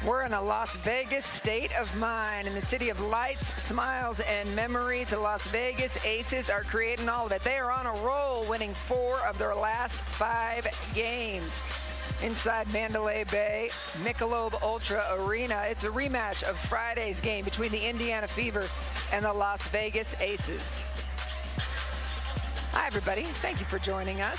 We're in a Las Vegas state of mind. In the city of lights, smiles, and memories, the Las Vegas Aces are creating all of it. They are on a roll, winning 4 of their last 5 games. Inside Mandalay Bay, Michelob Ultra Arena, it's a rematch of Friday's game between the Indiana Fever and the Las Vegas Aces. Hi, everybody. Thank you for joining us.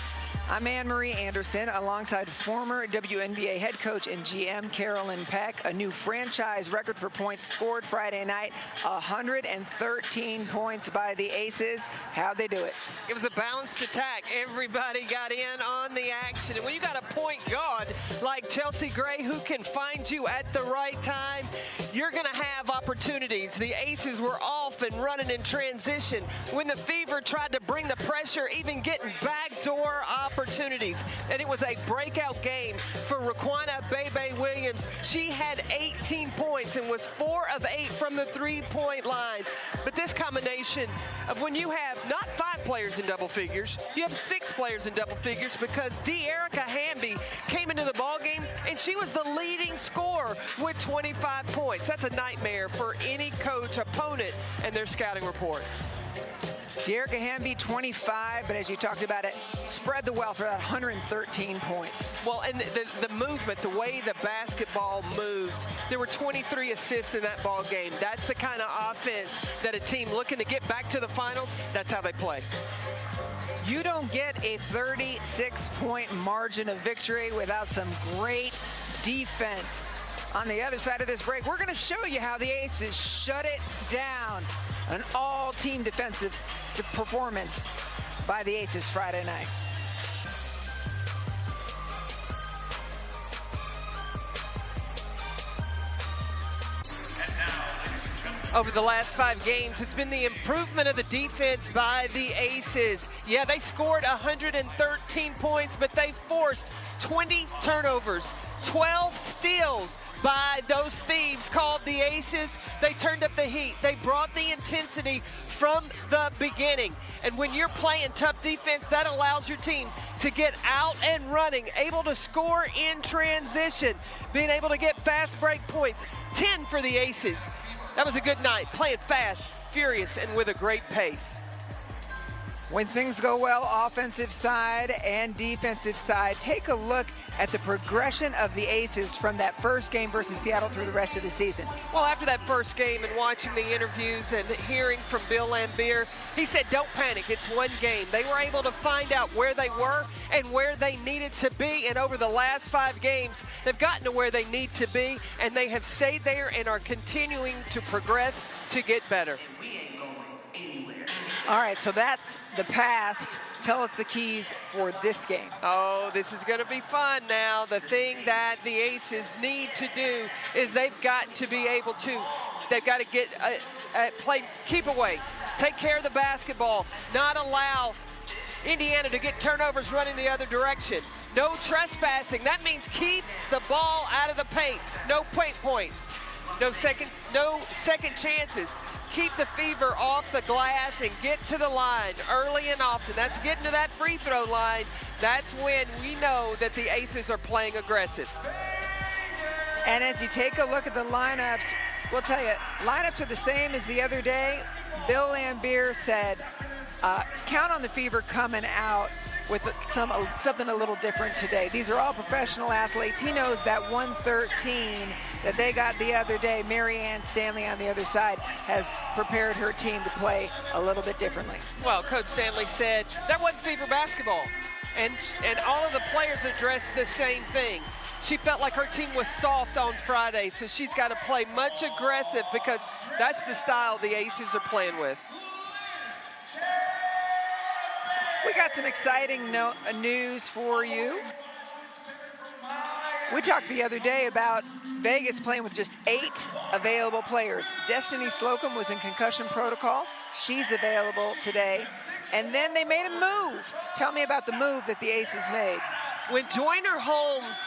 I'm Anne-Marie Anderson, alongside former WNBA head coach and GM Carolyn Peck. A new franchise record for points scored Friday night, 113 points by the Aces. How'd they do it? It was a balanced attack. Everybody got in on the action. And when you got a point guard like Chelsea Gray who can find you at the right time, you're going to have opportunities. The Aces were off and running in transition. When the Fever tried to bring the pressure, even getting backdoor opportunities. And it was a breakout game for Raquana Bebe Williams. She had 18 points and was 4 of 8 from the three-point line. But this combination of when you have not 5 players in double figures, you have 6 players in double figures, because De'Erica Hamby came into the ballgame and she was the leading scorer with 25 points. That's a nightmare for any coach, opponent, and their scouting report. De'Erica Hamby, 25, but as you talked about it, spread the wealth for that 113 points. Well, and the movement, the way the basketball moved, there were 23 assists in that ball game. That's the kind of offense that a team looking to get back to the finals, that's how they play. You don't get a 36-point margin of victory without some great defense. On the other side of this break, we're going to show you how the Aces shut it down. An all-team defensive performance by the Aces Friday night. Over the last 5 games, it's been the improvement of the defense by the Aces. Yeah, they scored 113 points, but they forced 20 turnovers, 12 steals by those thieves called the Aces. They turned up the heat. They brought the intensity from the beginning. And when you're playing tough defense, that allows your team to get out and running, able to score in transition, being able to get fast break points. 10 for the Aces. That was a good night, playing fast, furious, and with a great pace. When things go well, offensive side and defensive side, take a look at the progression of the Aces from that first game versus Seattle through the rest of the season. Well, after that first game and watching the interviews and hearing from Bill Laimbeer, he said, don't panic, it's one game. They were able to find out where they were and where they needed to be, and over the last 5 games, they've gotten to where they need to be, and they have stayed there and are continuing to progress to get better. All right, so that's the past. Tell us the keys for this game. Oh, this is going to be fun now. The thing that the Aces need to do is they've got to be able to, they've got to get, play, keep away, take care of the basketball, not allow Indiana to get turnovers running the other direction. No trespassing. That means keep the ball out of the paint. No paint points. No second chances. Keep the Fever off the glass and get to the line early and often. That's getting to that free throw line. That's when we know that the Aces are playing aggressive. And as you take a look at the lineups, we'll tell you, lineups are the same as the other day. Bill Laimbeer said, count on the Fever coming out with something a little different today. These are all professional athletes. He knows that 113 that they got the other day, Marianne Stanley on the other side, has prepared her team to play a little bit differently. Well, Coach Stanley said that wasn't Fever basketball. And all of the players addressed the same thing. She felt like her team was soft on Friday, so she's got to play much aggressive because that's the style the Aces are playing with. We got some exciting news for you. We talked the other day about Vegas playing with just 8 available players. Destiny Slocum was in concussion protocol. She's available today. And then they made a move. Tell me about the move that the Aces made. When Joyner Holmes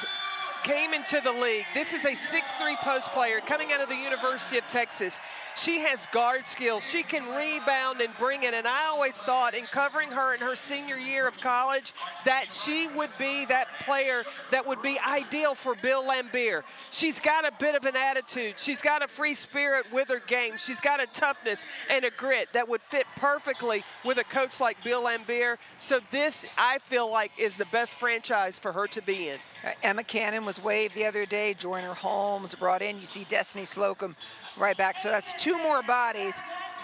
came into the league, this is a 6'3" post player coming out of the University of Texas. She has guard skills. She can rebound and bring it. And I always thought in covering her in her senior year of college that she would be that player that would be ideal for Bill Laimbeer. She's got a bit of an attitude. She's got a free spirit with her game. She's got a toughness and a grit that would fit perfectly with a coach like Bill Laimbeer. So this, I feel like, is the best franchise for her to be in. Emma Cannon was waived the other day. Joyner Holmes brought in. You see Destiny Slocum right back. So that's 2 more bodies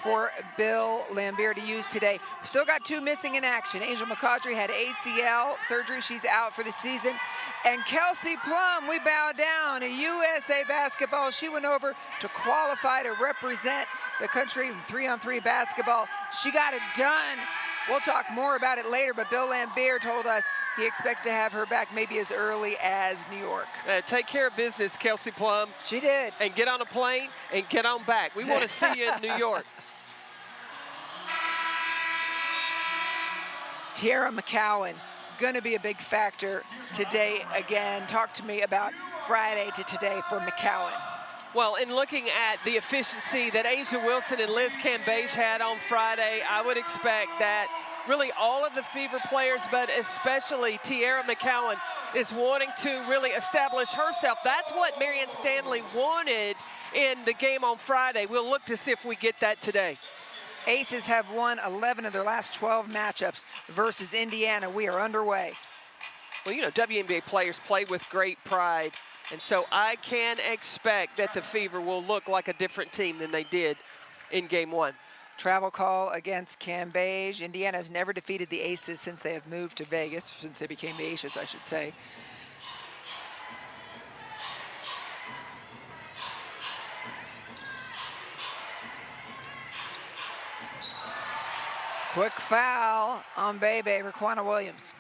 for Bill Laimbeer to use today. Still got 2 missing in action. Angel McCaudry had ACL surgery. She's out for the season. And Kelsey Plum, we bow down. A USA basketball. She went over to qualify to represent the country in 3-on-3 basketball. She got it done. We'll talk more about it later, but Bill Laimbeer told us he expects to have her back maybe as early as New York. Take care of business, Kelsey Plum. She did. And get on a plane and get on back. We want to see you in New York. Tiara McCowan, going to be a big factor today again. Talk to me about Friday to today for McCowan. Well, in looking at the efficiency that Asia Wilson and Liz Cambage had on Friday, I would expect that really all of the Fever players, but especially Tiara McCowan, is wanting to really establish herself. That's what Marianne Stanley wanted in the game on Friday. We'll look to see if we get that today. Aces have won 11 of their last 12 matchups versus Indiana. We are underway. Well, you know, WNBA players play with great pride. And so I can expect that the Fever will look like a different team than they did in game 1. Travel call against Cambage. Indiana has never defeated the Aces since they have moved to Vegas, since they became the Aces, I should say. Quick foul on Bebe, Raquana Williams.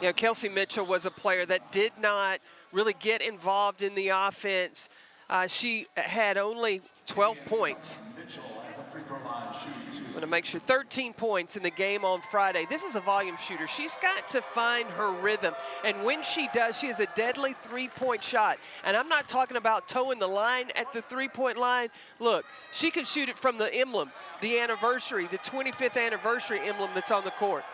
You know, Kelsey Mitchell was a player that did not really get involved in the offense. She had only 12 points. I'm going to make sure 13 points in the game on Friday. This is a volume shooter. She's got to find her rhythm. And when she does, she has a deadly 3-point shot. And I'm not talking about toeing the line at the 3-point line. Look, she can shoot it from the emblem, the anniversary, the 25th anniversary emblem that's on the court.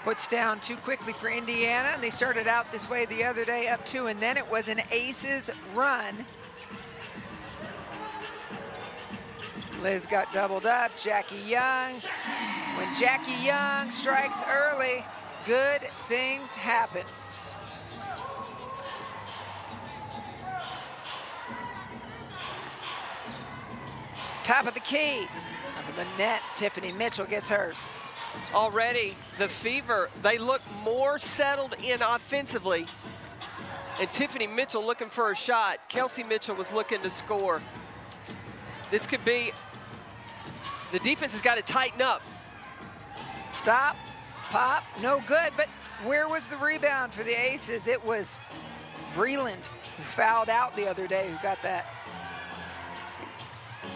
Puts down too quickly for Indiana. They started out this way the other day, up 2, and then it was an Aces run. Liz got doubled up. Jackie Young. When Jackie Young strikes early, good things happen. Top of the key. Under the net, Tiffany Mitchell gets hers. Already, the Fever, they look more settled in offensively. And Tiffany Mitchell looking for a shot. Kelsey Mitchell was looking to score. This could be, the defense has got to tighten up. Stop, pop, no good, but where was the rebound for the Aces? It was Breland, who fouled out the other day, who got that.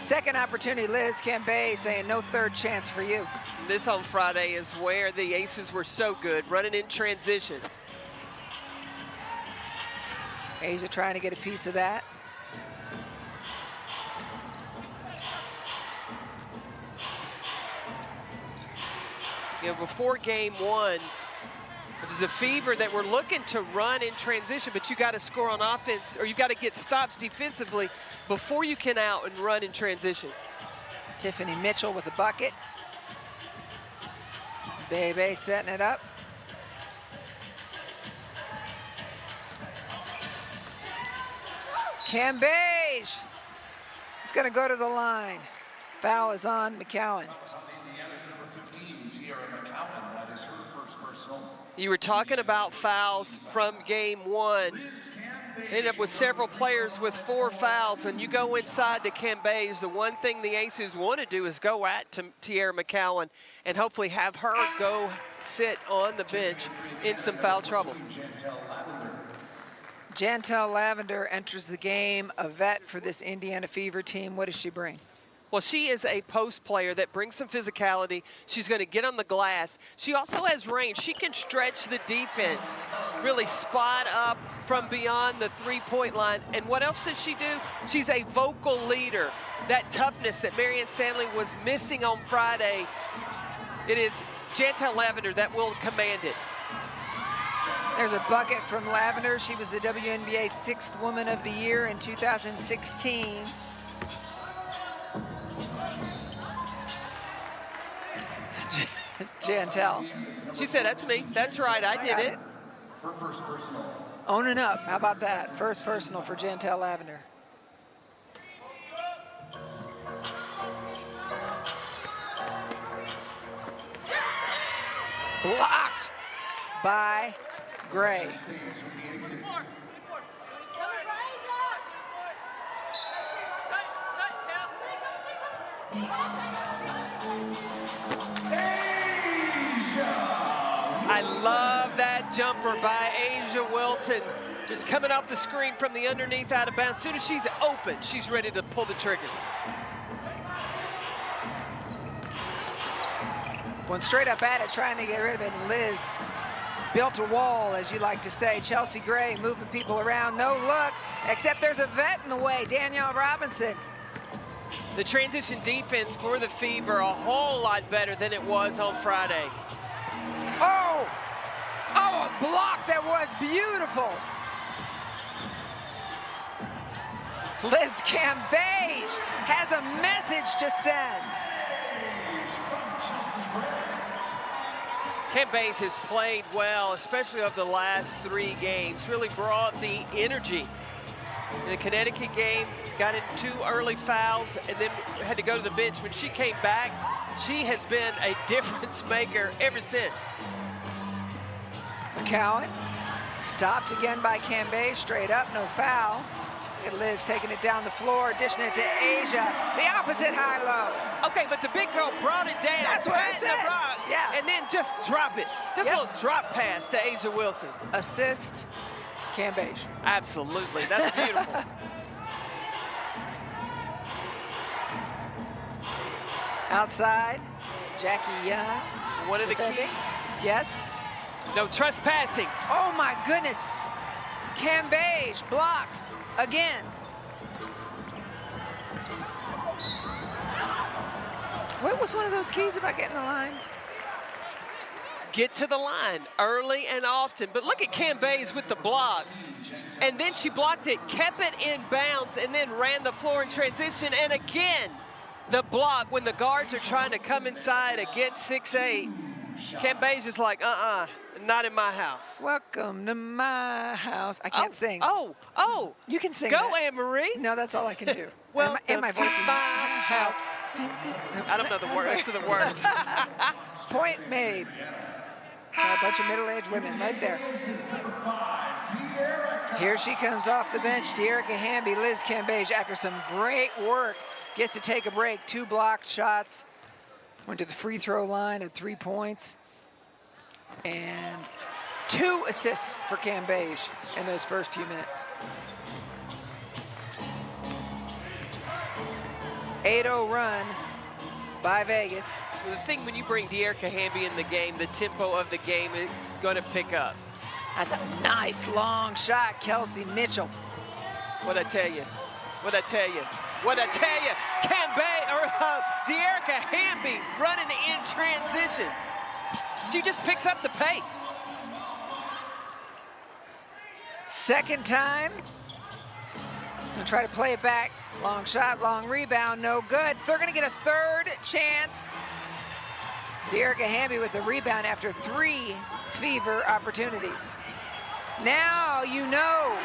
Second opportunity, Liz Cambage saying no third chance for you. This on Friday is where the Aces were so good, running in transition. Asia trying to get a piece of that. You know, before game 1, it was the Fever that were looking to run in transition, but you got to score on offense, or you got to get stops defensively before you can out and run in transition. Tiffany Mitchell with a bucket. Bebe setting it up. Cambage. It's going to go to the line. Foul is on McCowan. You were talking about fouls from game 1. Ended up with several players with 4 fouls, and you go inside to Cambage. The one thing the Aces want to do is go at Tiara McCowan and hopefully have her go sit on the bench in some foul trouble. Jantel Lavender enters the game, a vet for this Indiana Fever team. What does she bring? Well, she is a post player that brings some physicality. She's going to get on the glass. She also has range. She can stretch the defense, really spot up from beyond the three-point line. And what else does she do? She's a vocal leader. That toughness that Marianne Stanley was missing on Friday, it is Jantel Lavender that will command it. There's a bucket from Lavender. She was the WNBA 6th Woman of the Year in 2016. Jantel. She said, that's me. That's right, I did it. Her first personal. Owning up. How about that? First personal for Jantel Lavender. Blocked by Gray. I love that jumper by Asia Wilson. Just coming off the screen from the underneath out of bounds. As soon as she's open, she's ready to pull the trigger. Went straight up at it, trying to get rid of it, and Liz built a wall, as you like to say. Chelsea Gray moving people around, no look, except there's a vet in the way, Danielle Robinson. The transition defense for the Fever a whole lot better than it was on Friday. Oh, a block that was beautiful. Liz Cambage has a message to send. Cambage has played well, especially over the last 3 games. Really brought the energy. In the Connecticut game, got in 2 early fouls and then had to go to the bench. When she came back, she has been a difference maker ever since. McCowan stopped again by Cambage, straight up, no foul. Look at Liz taking it down the floor, dishing it to Asia. The opposite high-low. Okay, but the big girl brought it down. That's what I patting said. the rock, Yeah. and then just drop it. Just a little drop pass to Asia Wilson. Assist, Cambage. Absolutely, that's beautiful. Outside, Jackie Young. One of the defending. keys. Yes. No trespassing. Oh my goodness. Cambage, block again. What was one of those keys about getting the line? Get to the line early and often. But look at Cambage with the block. And then she blocked it, kept it in bounds, and then ran the floor in transition. And again, the block when the guards are trying to come inside against 6'8". Cambage is like, not in my house. Welcome to my house. I can't sing. Oh. You can sing. Go, that. Anne-Marie. No, that's all I can do. Well, and my voice is my house. I don't know the rest of the words. Point made. A bunch of middle-aged women right there. Here she comes off the bench. Dearica Hamby, Liz Cambage, after some great work, gets to take a break. 2 blocked shots. Went to the free throw line at 3 points. And 2 assists for Cambage in those first few minutes. 8-0 run by Vegas. Well, the thing when you bring Dearica Hamby in the game, the tempo of the game is going to pick up. That's a nice long shot, Kelsey Mitchell. What'd I tell you? What'd I tell you? What'd I tell you? Dearica Hamby running in transition. She just picks up the pace. Second time. Gonna try to play it back. Long shot, long rebound, no good. They're gonna get a 3rd chance. Dearica Hamby with the rebound after 3 Fever opportunities. Now you know.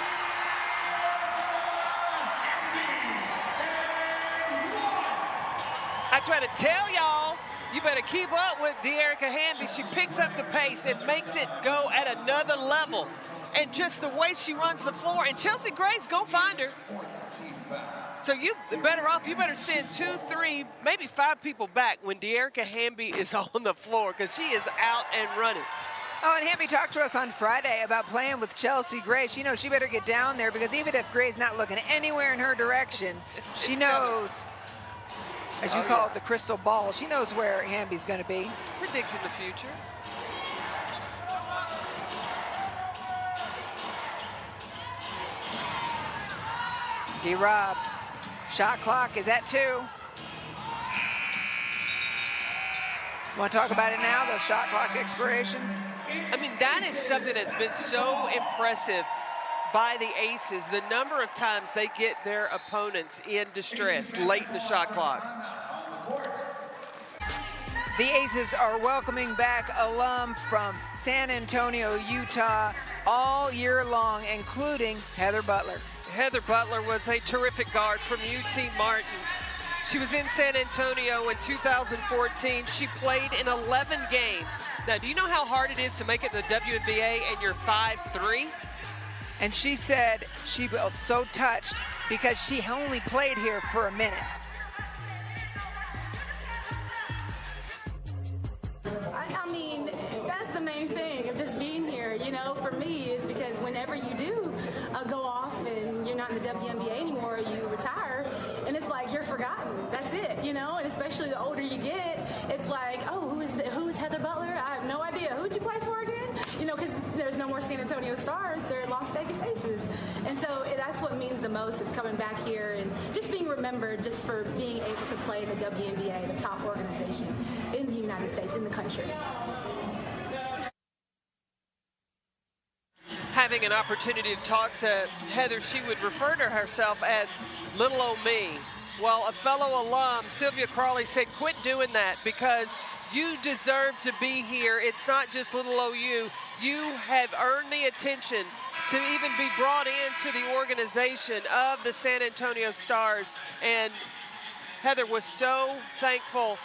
I try to tell y'all, you better keep up with Dearica Hamby. She picks up the pace and makes it go at another level. And just the way she runs the floor. And Chelsea Gray's go find her. So you better off, you better send 2, 3, maybe 5 people back when Dearica Hamby is on the floor, because she is out and running. Oh, and Hamby talked to us on Friday about playing with Chelsea Gray. She knows she better get down there, because even if Gray's not looking anywhere in her direction, she knows as you call it, the crystal ball. She knows where Hamby's going to be. Predicting the future. D-Rob, shot clock is at 2. Want to talk about it now, those shot clock expirations? I mean, that is something that's been so impressive by the Aces, the number of times they get their opponents in distress late in the shot clock. The Aces are welcoming back alum from San Antonio, Utah, all year long, including Heather Butler. Heather Butler was a terrific guard from UT Martin. She was in San Antonio in 2014. She played in 11 games. Now, do you know how hard it is to make it in the WNBA and you're 5'3"? And she said she felt so touched because she only played here for a minute. I mean, that's the main thing of just being here, you know, for me, is because whenever you do go off and you're not in the WNBA anymore, you retire, and it's like you're forgotten. That's it, you know, and especially the older you get, it's like, oh, who is Heather Butler? I have no idea. Who'd you play for again? You know, because there's no more San Antonio Stars. They're Las Vegas Aces. And so that's what means the most, is coming back here and just being remembered just for being able to play in the WNBA, the top organization in the United States, in the country. Having an opportunity to talk to Heather, she would refer to herself as little old me. Well, a fellow alum, Sylvia Crawley, said, quit doing that because you deserve to be here. It's not just little OU. You have earned the attention to even be brought into the organization of the San Antonio Stars. And Heather was so thankful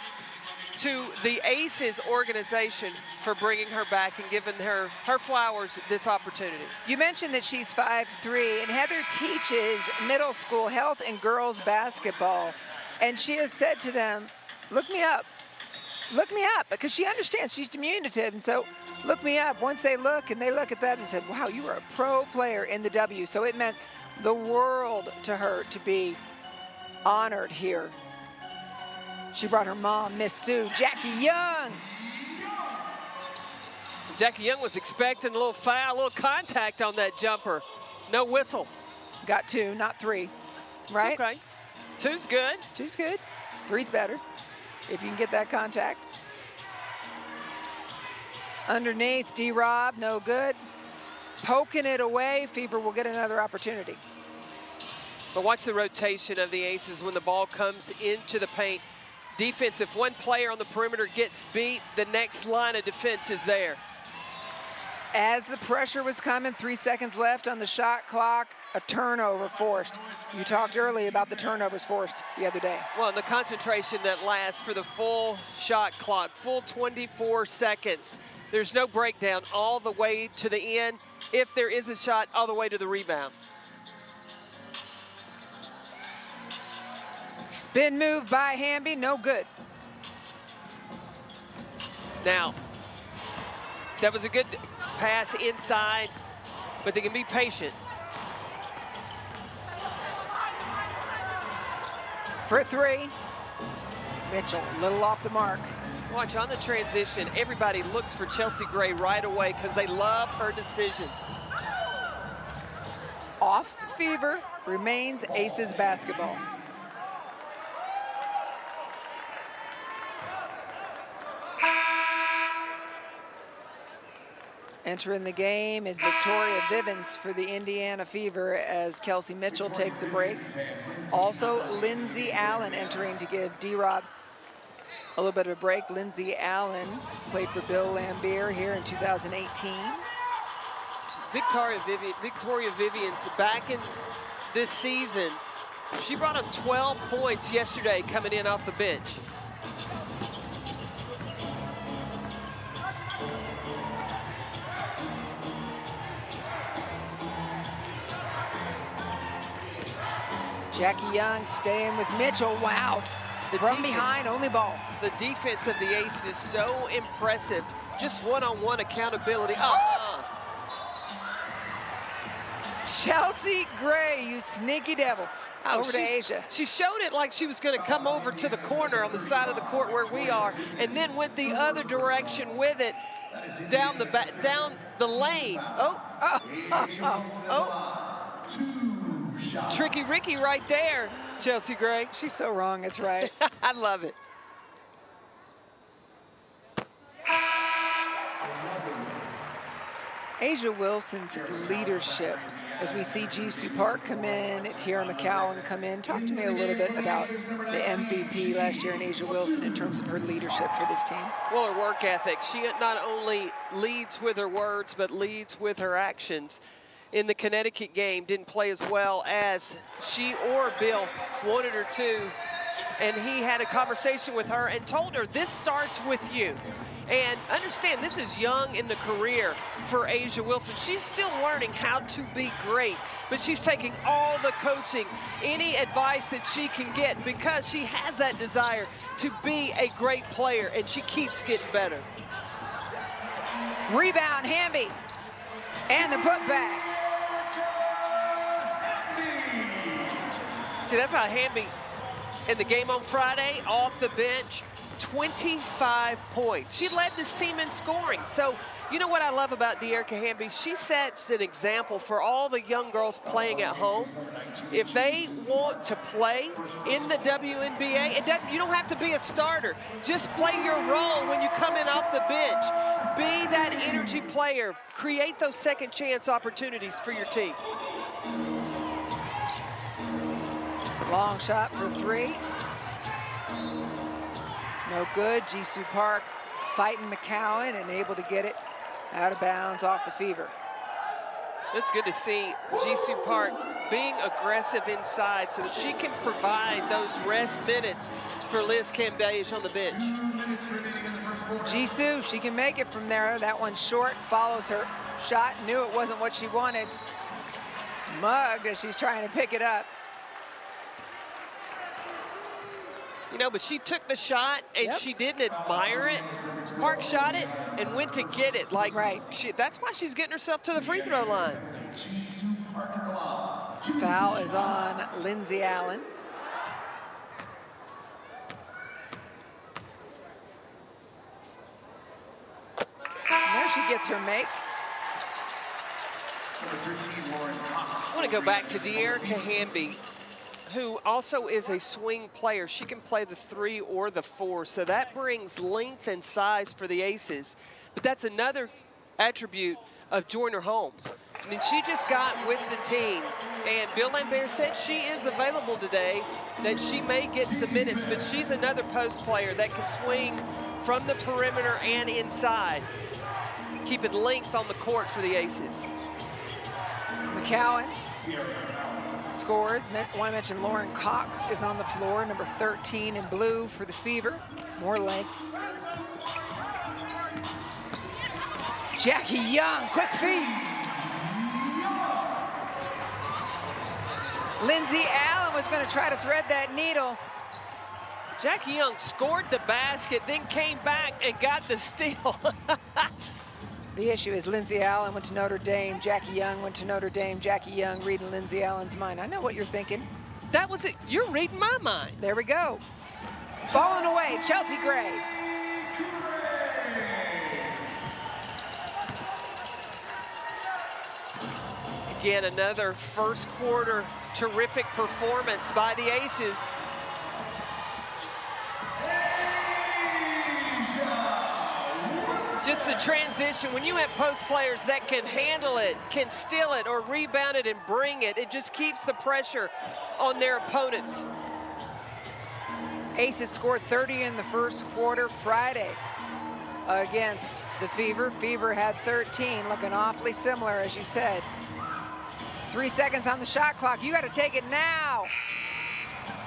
to the Aces organization for bringing her back and giving her flowers this opportunity. You mentioned that she's 5'3", and Heather teaches middle school health and girls basketball. And she has said to them, look me up, because she understands she's diminutive. And so look me up. Once they look and they look at that and said, wow, you were a pro player in the W. So it meant the world to her to be honored here. She brought her mom, Miss Sue, Jackie Young. Jackie Young was expecting a little foul, a little contact on that jumper. No whistle. Got 2, not 3, right? It's okay. 2's good. 2's good. 3's better, if you can get that contact. Underneath, D-Rob, no good. Poking it away, Fever will get another opportunity. But watch the rotation of the Aces when the ball comes into the paint. Defense, if one player on the perimeter gets beat, the next line of defense is there. As the pressure was coming, 3 seconds left on the shot clock, a turnover forced. You talked earlier about the turnovers forced the other day. Well, and the concentration that lasts for the full shot clock, full 24 seconds. There's no breakdown all the way to the end. If there is a shot, all the way to the rebound. Spin move by Hamby, no good. Now, that was a good pass inside, but they can be patient. For 3, Mitchell, a little off the mark. Watch on the transition, everybody looks for Chelsea Gray right away because they love her decisions. Off Fever, remains Aces basketball. Entering the game is Victoria Vivens for the Indiana Fever as Kelsey Mitchell takes a break. Also, Lindsay Allen entering to give D-Rob a little bit of a break. Lindsay Allen played for Bill Lambier here in 2018. Victoria Vivians back in this season. She brought up 12 points yesterday coming in off the bench. Jackie Young staying with Mitchell. Wow. From behind, only ball. The defense of the Aces is so impressive. Just one-on-one accountability. Chelsea Gray, you sneaky devil. over to Asia. She showed it like she was going to come over to the corner on the side of the court where we are, and then went the other direction with it down the lane. Tricky Ricky right there, Chelsea Gray. She's so wrong, it's right. I love it. Asia Wilson's leadership, as we see Jisoo Park come in, Tiara McCowan come in. Talk to me a little bit about the MVP last year in Asia Wilson in terms of her leadership for this team. Well, her work ethic. She not only leads with her words, but leads with her actions. In the Connecticut game, didn't play as well as she or Bill wanted her to. And he had a conversation with her and told her, this starts with you. And understand, this is young in the career for Asia Wilson. She's still learning how to be great, but she's taking all the coaching, any advice that she can get, because she has that desire to be a great player, and she keeps getting better. Rebound, Hamby, and the putback. See, that's how Hamby, in the game on Friday, off the bench, 25 points. She led this team in scoring. So, you know what I love about De'Erica Hamby? She sets an example for all the young girls playing at home. If they want to play in the WNBA, you don't have to be a starter. Just play your role when you come in off the bench. Be that energy player. Create those second chance opportunities for your team. Long shot for three. No good. Jisoo Park fighting McCowan and able to get it out of bounds off the Fever. It's good to see Jisoo Park being aggressive inside so that she can provide those rest minutes for Liz Cambage on the bench. Jisoo, she can make it from there. That one's short, follows her shot, knew it wasn't what she wanted. Mugged as she's trying to pick it up. You know, but she took the shot and she didn't admire it. Park shot it and went to get it. Like, that's why she's getting herself to the free throw line. Foul is on Lindsay Allen. And there she gets her make. I want to go back to De'Erica Hamby, who also is a swing player. She can play the 3 or the 4, so that brings length and size for the Aces. But that's another attribute of Joyner Holmes. I mean, she just got with the team, and Bill Lambert said she is available today, that she may get some minutes, but she's another post player that can swing from the perimeter and inside, keeping length on the court for the Aces. McCowan scores. I want to mention Lauren Cox is on the floor, number 13 in blue for the Fever. More length. Jackie Young, quick feet. Lindsay Allen was going to try to thread that needle. Jackie Young scored the basket, then came back and got the steal. The issue is Lindsay Allen went to Notre Dame, Jackie Young went to Notre Dame, Jackie Young reading Lindsay Allen's mind. I know what you're thinking. That was it. You're reading my mind. There we go. Falling away, Chelsea Gray. Again, another first quarter terrific performance by the Aces. Just the transition, when you have post players that can handle it, can steal it or rebound it and bring it, it just keeps the pressure on their opponents. Aces scored 30 in the first quarter Friday against the Fever. Fever had 13, looking awfully similar, as you said. 3 seconds on the shot clock. You got to take it now.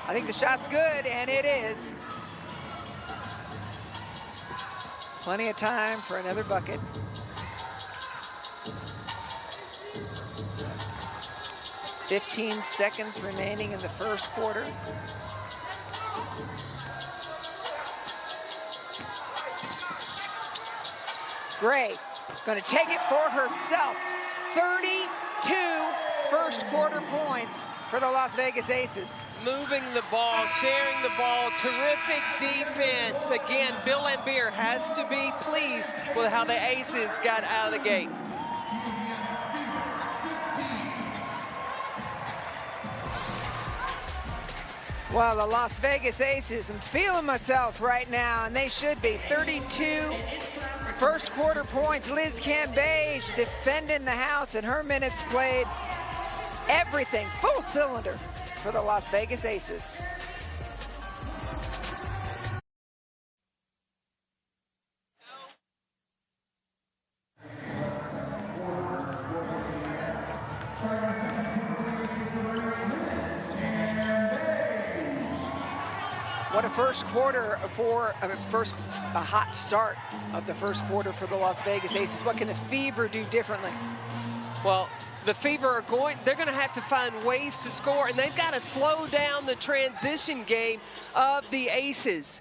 I think the shot's good, and it is. Plenty of time for another bucket. $15 seconds remaining in the first quarter. Gray going to take it for herself. 32 first quarter points for the Las Vegas Aces. Moving the ball, sharing the ball, terrific defense. Again, Bill Laimbeer has to be pleased with how the Aces got out of the gate. Well, the Las Vegas Aces, I'm feeling myself right now, and they should be. 32 first quarter points. Liz Cambage defending the house, and her minutes played. Everything, full cylinder for the Las Vegas Aces. What a first quarter for a hot start of the first quarter for the Las Vegas Aces. What can the Fever do differently? Well, the Fever they're going to have to find ways to score, and they've got to slow down the transition game of the Aces.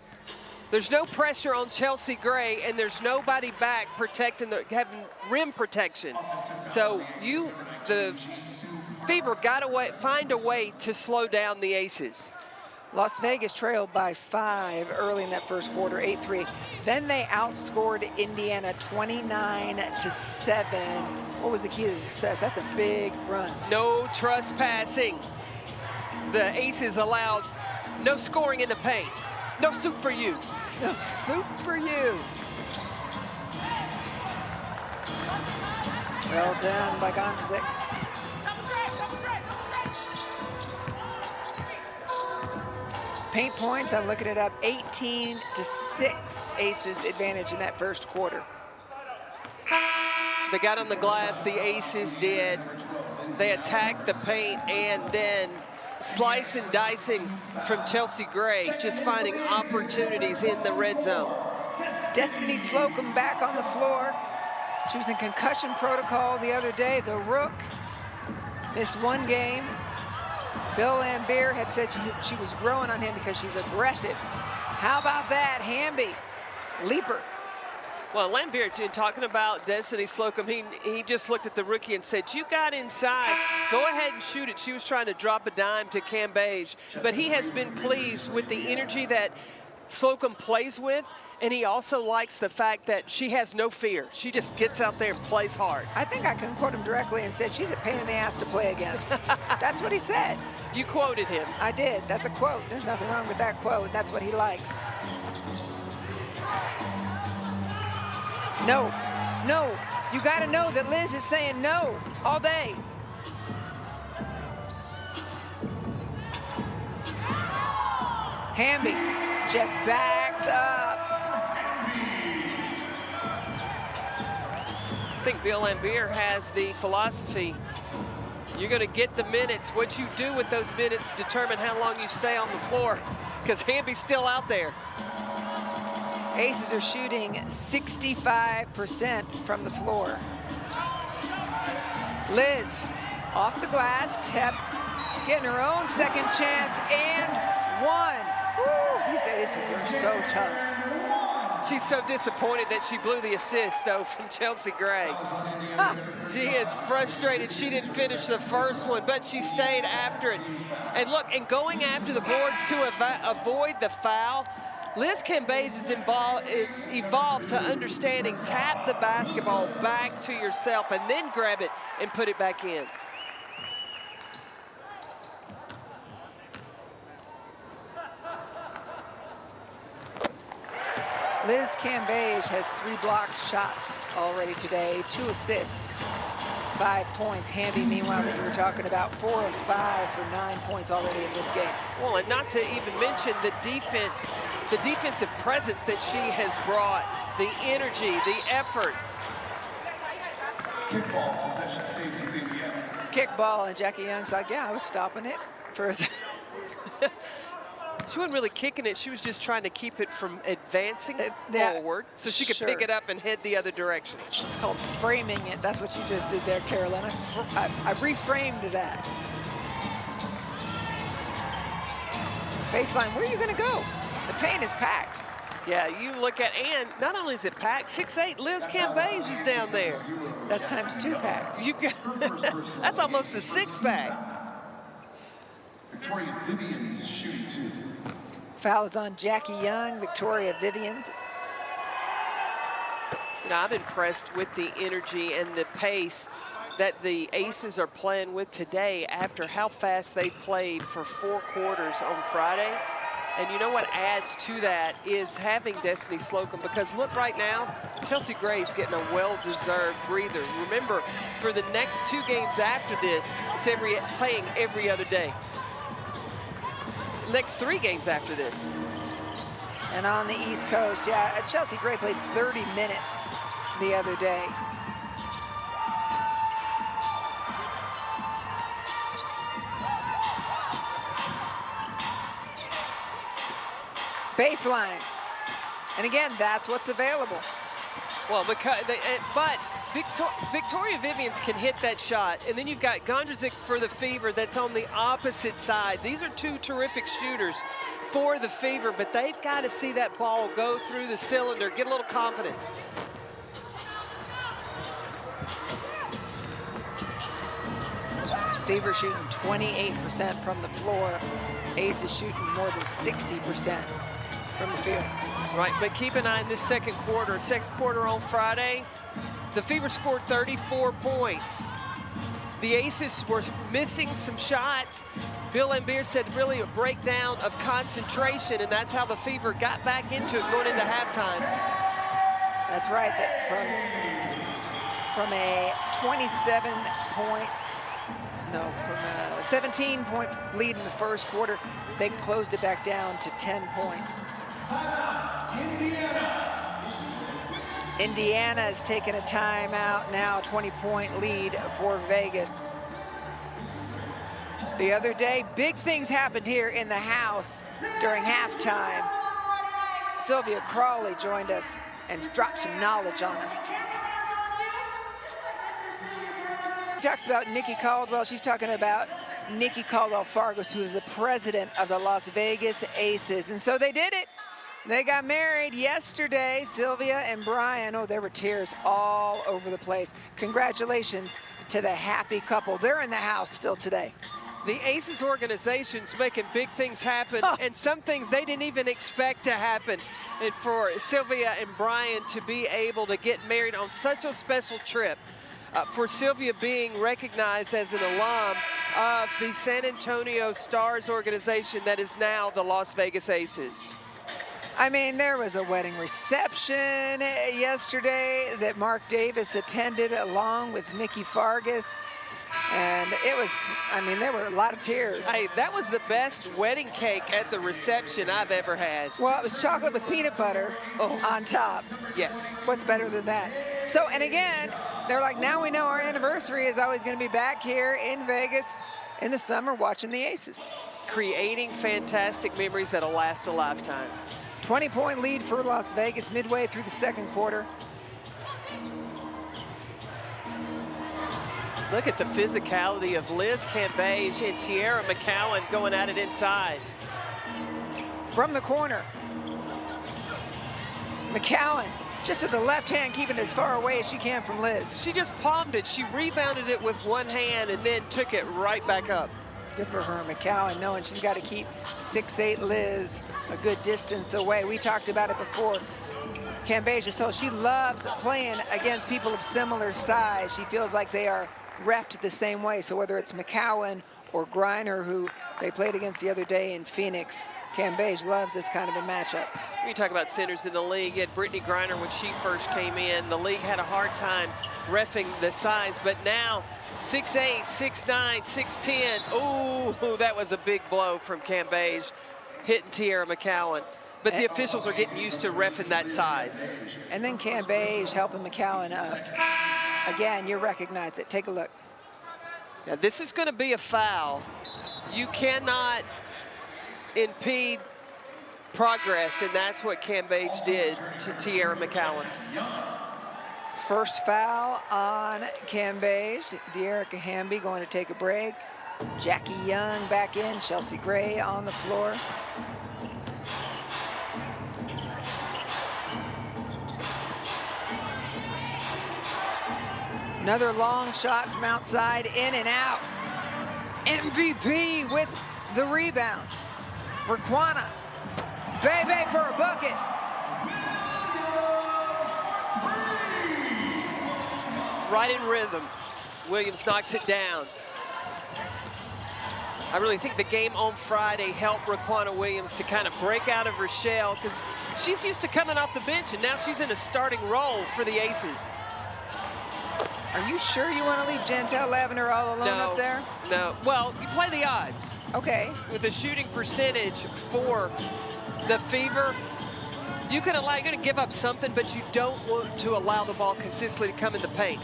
There's no pressure on Chelsea Gray, and there's nobody back protecting, having rim protection. So the Fever got to find a way to slow down the Aces. Las Vegas trailed by 5 early in that first quarter, 8-3. Then they outscored Indiana 29-7. What was the key to success? That's a big run. No trespassing. The Aces allowed no scoring in the paint. No soup for you. No soup for you. Well done by Gondrzik. Paint points, I'm looking it up, 18-6 Aces advantage in that first quarter. They got on the glass, the Aces did. They attacked the paint, and then slice and dicing from Chelsea Gray, just finding opportunities in the red zone. Destiny Slocum back on the floor. She was in concussion protocol the other day. The Rook missed 1 game. Bill Laimbeer had said she was growing on him because she's aggressive. How about that, Hamby? Leaper. Well, Laimbeer, talking about Destiny Slocum, he just looked at the rookie and said, you got inside, go ahead and shoot it. She was trying to drop a dime to Cambage, but he has been pleased with the energy that Slocum plays with, and he also likes the fact that she has no fear. She just gets out there and plays hard. I think I can quote him directly and said, she's a pain in the ass to play against. That's what he said. You quoted him. I did. That's a quote. There's nothing wrong with that quote. That's what he likes. No, no. You got to know that Liz is saying no all day. Hamby just backs up. I think Bill Laimbeer has the philosophy, you're going to get the minutes. What you do with those minutes determine how long you stay on the floor, because Hamby's still out there. Aces are shooting 65% from the floor. Liz off the glass, Tep getting her own second chance, and 1. Woo, these Aces are so tough. She's so disappointed that she blew the assist, though, from Chelsea Gray. She is frustrated she didn't finish the first one, but she stayed after it. And look, and going after the boards to avoid the foul, Liz Cambage is evolved to understanding tap the basketball back to yourself and then grab it and put it back in. Liz Cambage has 3 blocked shots already today, 2 assists, 5 points. Hamby, meanwhile, that you were talking about, 4 of 5 for 9 points already in this game. Well, and not to even mention the defense, the defensive presence that she has brought, the energy, the effort. Kickball, possession stays with Indiana. Kickball, and Jackie Young's like, yeah, I was stopping it for a second. She wasn't really kicking it. She was just trying to keep it from advancing forward so she could pick it up and head the other direction. It's called framing it. That's what you just did there, Carolyn. I reframed that. Baseline, where are you going to go? The paint is packed. Yeah, you look at, and not only is it packed, 6'8", Liz Cambage is down there. That's times 2 packed. You got, that's almost a 6-pack. Victoria Vivians shooting 2. Foul is on Jackie Young, Victoria Vivians. Now, I'm impressed with the energy and the pace that the Aces are playing with today after how fast they played for 4 quarters on Friday. And you know what adds to that is having Destiny Slocum, because look right now, Chelsea Gray's getting a well-deserved breather. Remember, for the next 2 games after this, it's playing every other day. Next 3 games after this. And on the East Coast, yeah, Chelsea Gray played 30 minutes the other day. Baseline. And again, that's what's available. Well, but Victoria Vivians can hit that shot, and then you've got Gondrzic for the Fever that's on the opposite side. These are 2 terrific shooters for the Fever, but they've got to see that ball go through the cylinder, get a little confidence. Fever shooting 28% from the floor. Aces shooting more than 60% from the field. Right, but keep an eye on this second quarter. Second quarter on Friday, the Fever scored 34 points. The Aces were missing some shots. Bill Lambier said really a breakdown of concentration, and that's how the Fever got back into it going into halftime. That's right, that from a 17-point lead in the first quarter, they closed it back down to 10 points. Indiana has taken a timeout now, 20-point lead for Vegas. The other day, big things happened here in the house during halftime. Sylvia Crawley joined us and dropped some knowledge on us. She talks about Nikki Caldwell. She's talking about Nikki Caldwell-Fargas, who is the president of the Las Vegas Aces. And so they did it. They got married yesterday, Sylvia and Brian. Oh, there were tears all over the place. Congratulations to the happy couple. They're in the house still today. The Aces organization's making big things happen, and some things they didn't even expect to happen. And for Sylvia and Brian to be able to get married on such a special trip, for Sylvia being recognized as an alum of the San Antonio Stars organization that is now the Las Vegas Aces. I mean, there was a wedding reception yesterday that Mark Davis attended along with Nikki Fargas. And it was, I mean, there were a lot of tears. Hey, that was the best wedding cake at the reception I've ever had. Well, it was chocolate with peanut butter on top. Yes. What's better than that? So, and again, they're like, now we know our anniversary is always going to be back here in Vegas in the summer watching the Aces. Creating fantastic memories that'll last a lifetime. 20-point lead for Las Vegas midway through the second quarter. Look at the physicality of Liz Cambage and Tiara McCowan going at it inside. From the corner. McCowan just with the left hand, keeping it as far away as she can from Liz. She just palmed it. She rebounded it with one hand and then took it right back up. Good for her, McCowan, knowing she's got to keep 6'8" Liz a good distance away. We talked about it before. Cambasia, so she loves playing against people of similar size. She feels like they are reffed the same way. So whether it's McCowan or Griner, who they played against the other day in Phoenix, Cambage loves this kind of a matchup. When you talk about centers in the league, you had Brittany Griner when she first came in. The league had a hard time reffing the size, but now 6'8", 6'9", 6'10". Ooh, that was a big blow from Cambage, hitting Tiara McCowan. But the officials are getting used to reffing that size. And then Cambage helping McCowan up. Again, you recognize it. Take a look. Now, this is going to be a foul. You cannot impede progress, and that's what Cambage did to Tiara McCowan. First foul on Cambage. De'Erica Hamby going to take a break. Jackie Young back in. Chelsea Gray on the floor. Another long shot from outside, in and out. MVP with the rebound. Raquana. Bebe for a bucket. Right in rhythm. Williams knocks it down. I really think the game on Friday helped Raquana Williams to kind of break out of her shell, because she's used to coming off the bench, and now she's in a starting role for the Aces. Are you sure you want to leave Jantel Lavender all alone up there? No. Well, you play the odds. Okay. With the shooting percentage for the Fever, you're going to give up something, but you don't want to allow the ball consistently to come in the paint.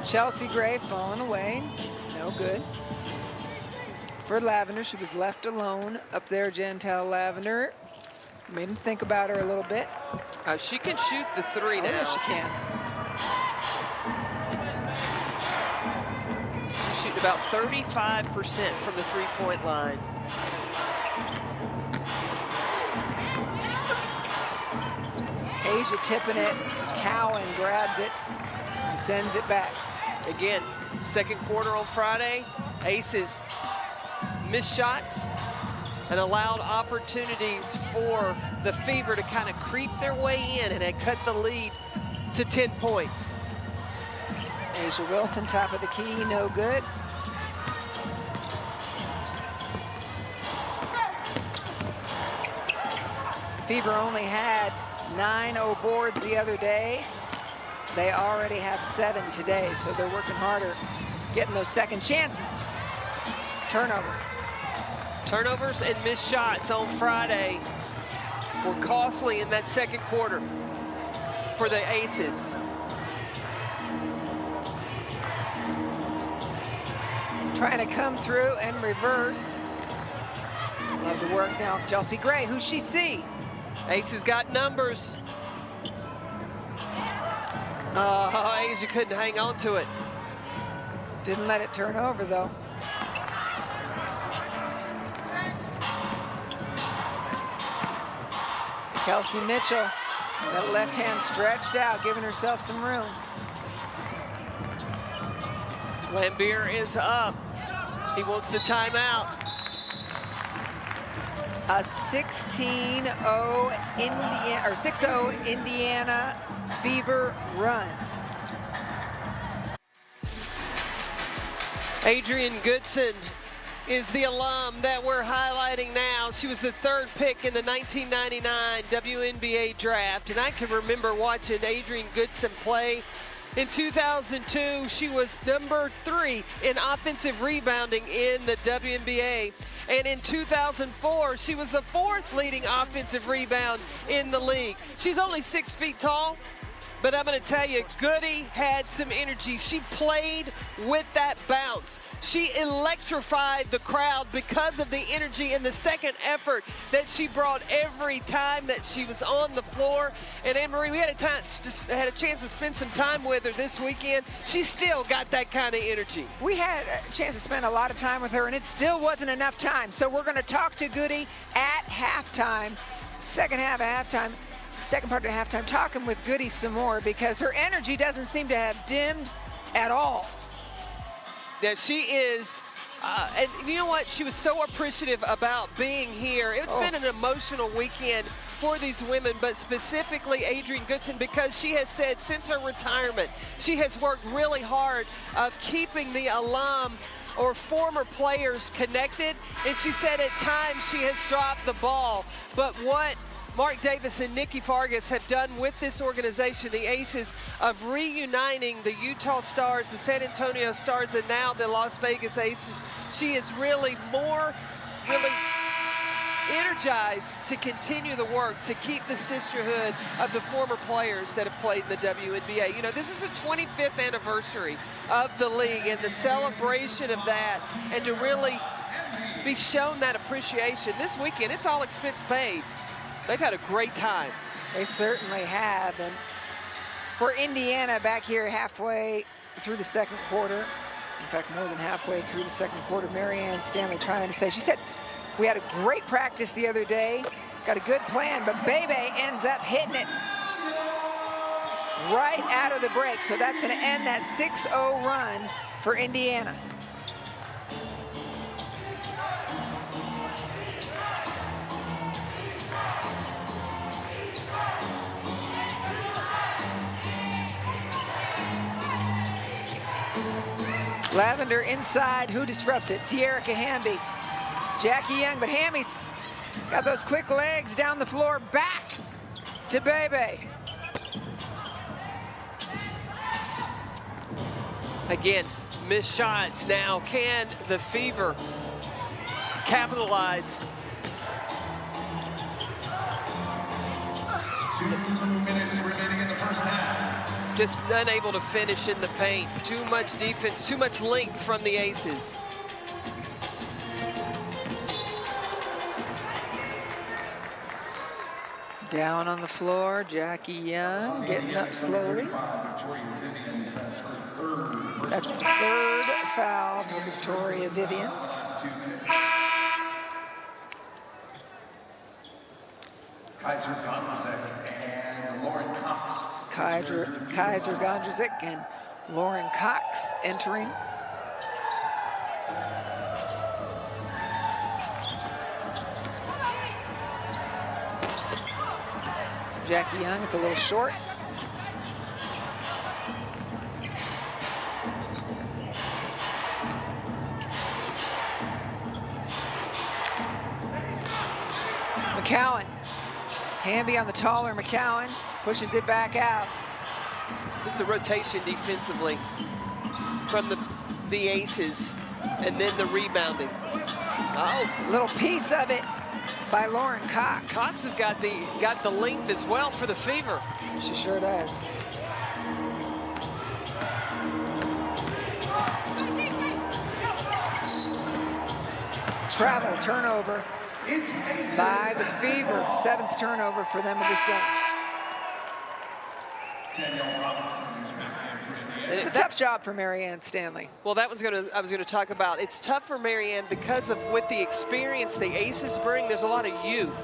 Chelsea Gray falling away. No good. For Lavender, she was left alone up there, Jantel Lavender. Made him think about her a little bit. She can shoot the three now. Yes, she can. She's shooting about 35% from the three-point line. Asia tipping it. Cowan grabs it and sends it back. Again, second quarter on Friday, Aces missed shots and allowed opportunities for the Fever to kind of creep their way in, and had cut the lead to 10 points. Asia Wilson, top of the key, no good. Fever only had 9-0 boards the other day. They already have 7 today, so they're working harder, getting those second chances. Turnover. Turnovers and missed shots on Friday were costly in that second quarter for the Aces. Trying to come through and reverse. Love the work now. Chelsea Gray, who's she see? Aces got numbers. Asia couldn't hang on to it. Didn't let it turn over, though. Kelsey Mitchell, that left hand stretched out, giving herself some room. Lambier is up. He wants the timeout. A 6-0 Indiana Fever run. Adrian Goodson is the alum that we're highlighting now. She was the 3rd pick in the 1999 WNBA draft, and I can remember watching Adrian Goodson play. In 2002, she was number 3 in offensive rebounding in the WNBA. And in 2004, she was the 4th leading offensive rebound in the league. She's only 6 feet tall, but I'm going to tell you, Goody had some energy. She played with that bounce. She electrified the crowd because of the energy and the second effort that she brought every time that she was on the floor. And Anne-Marie, we had a chance to spend some time with her this weekend. She still got that kind of energy. We had a chance to spend a lot of time with her, and it still wasn't enough time. So we're going to talk to Goody at halftime, second half of halftime. Second part of halftime, talking with Goody some more, because her energy doesn't seem to have dimmed at all. Yeah, she is, and you know what? She was so appreciative about being here. It's been an emotional weekend for these women, but specifically Adrian Goodson, because she has said since her retirement, she has worked really hard of keeping the alum or former players connected, and she said at times she has dropped the ball, but what Mark Davis and Nikki Fargas have done with this organization, the Aces, of reuniting the Utah Stars, the San Antonio Stars, and now the Las Vegas Aces. She is really energized to continue the work, to keep the sisterhood of the former players that have played in the WNBA. You know, this is the 25th anniversary of the league, and the celebration of that, and to really be shown that appreciation. This weekend, it's all expense paid. They've had a great time. They certainly have. And for Indiana, back here halfway through the second quarter, in fact, more than halfway through the second quarter, Marianne Stanley trying to say, she said, we had a great practice the other day, got a good plan, but Bebe ends up hitting it right out of the break. So that's going to end that 6-0 run for Indiana. Lavender inside. Who disrupts it? De'Erica Hamby. Jackie Young, but Hammy's got those quick legs down the floor. Back to Bebe. Again, missed shots. Now, can the Fever capitalize? 2 minutes remaining in the first half. Just unable to finish in the paint. Too much defense, too much length from the Aces. Down on the floor, Jackie Young getting up slowly. That's the third foul for Victoria Vivians. Kaiser Gondrzek and Lauren Cox. Kaiser Gondrzek and Lauren Cox entering. Jackie Young, it's a little short. McCowan. Hamby on the taller McCowan, pushes it back out. This is a rotation defensively from the Aces, and then the rebounding. Oh, little piece of it by Lauren Cox. Cox has got the length as well for the Fever. She sure does. Travel turnover by the Fever. 7th turnover for them in this game. It's a tough job for Marianne Stanley. Well, I was gonna talk about. It's tough for Marianne because of with the experience the Aces bring. There's a lot of youth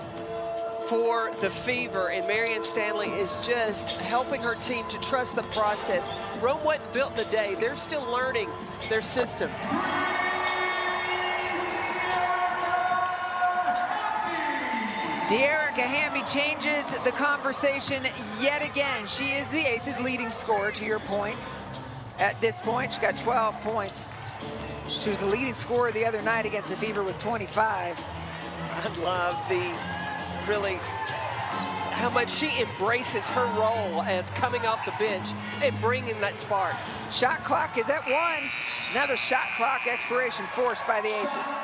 for the Fever, and Marianne Stanley is just helping her team to trust the process. Rome wasn't built in a day. They're still learning their system. De'Erica Hamby changes the conversation yet again. She is the Aces leading scorer, to your point. At this point, she got 12 points. She was the leading scorer the other night against the Fever with 25. I love really how much she embraces her role as coming off the bench and bringing that spark. Shot clock is at 1. Another shot clock expiration forced by the Aces.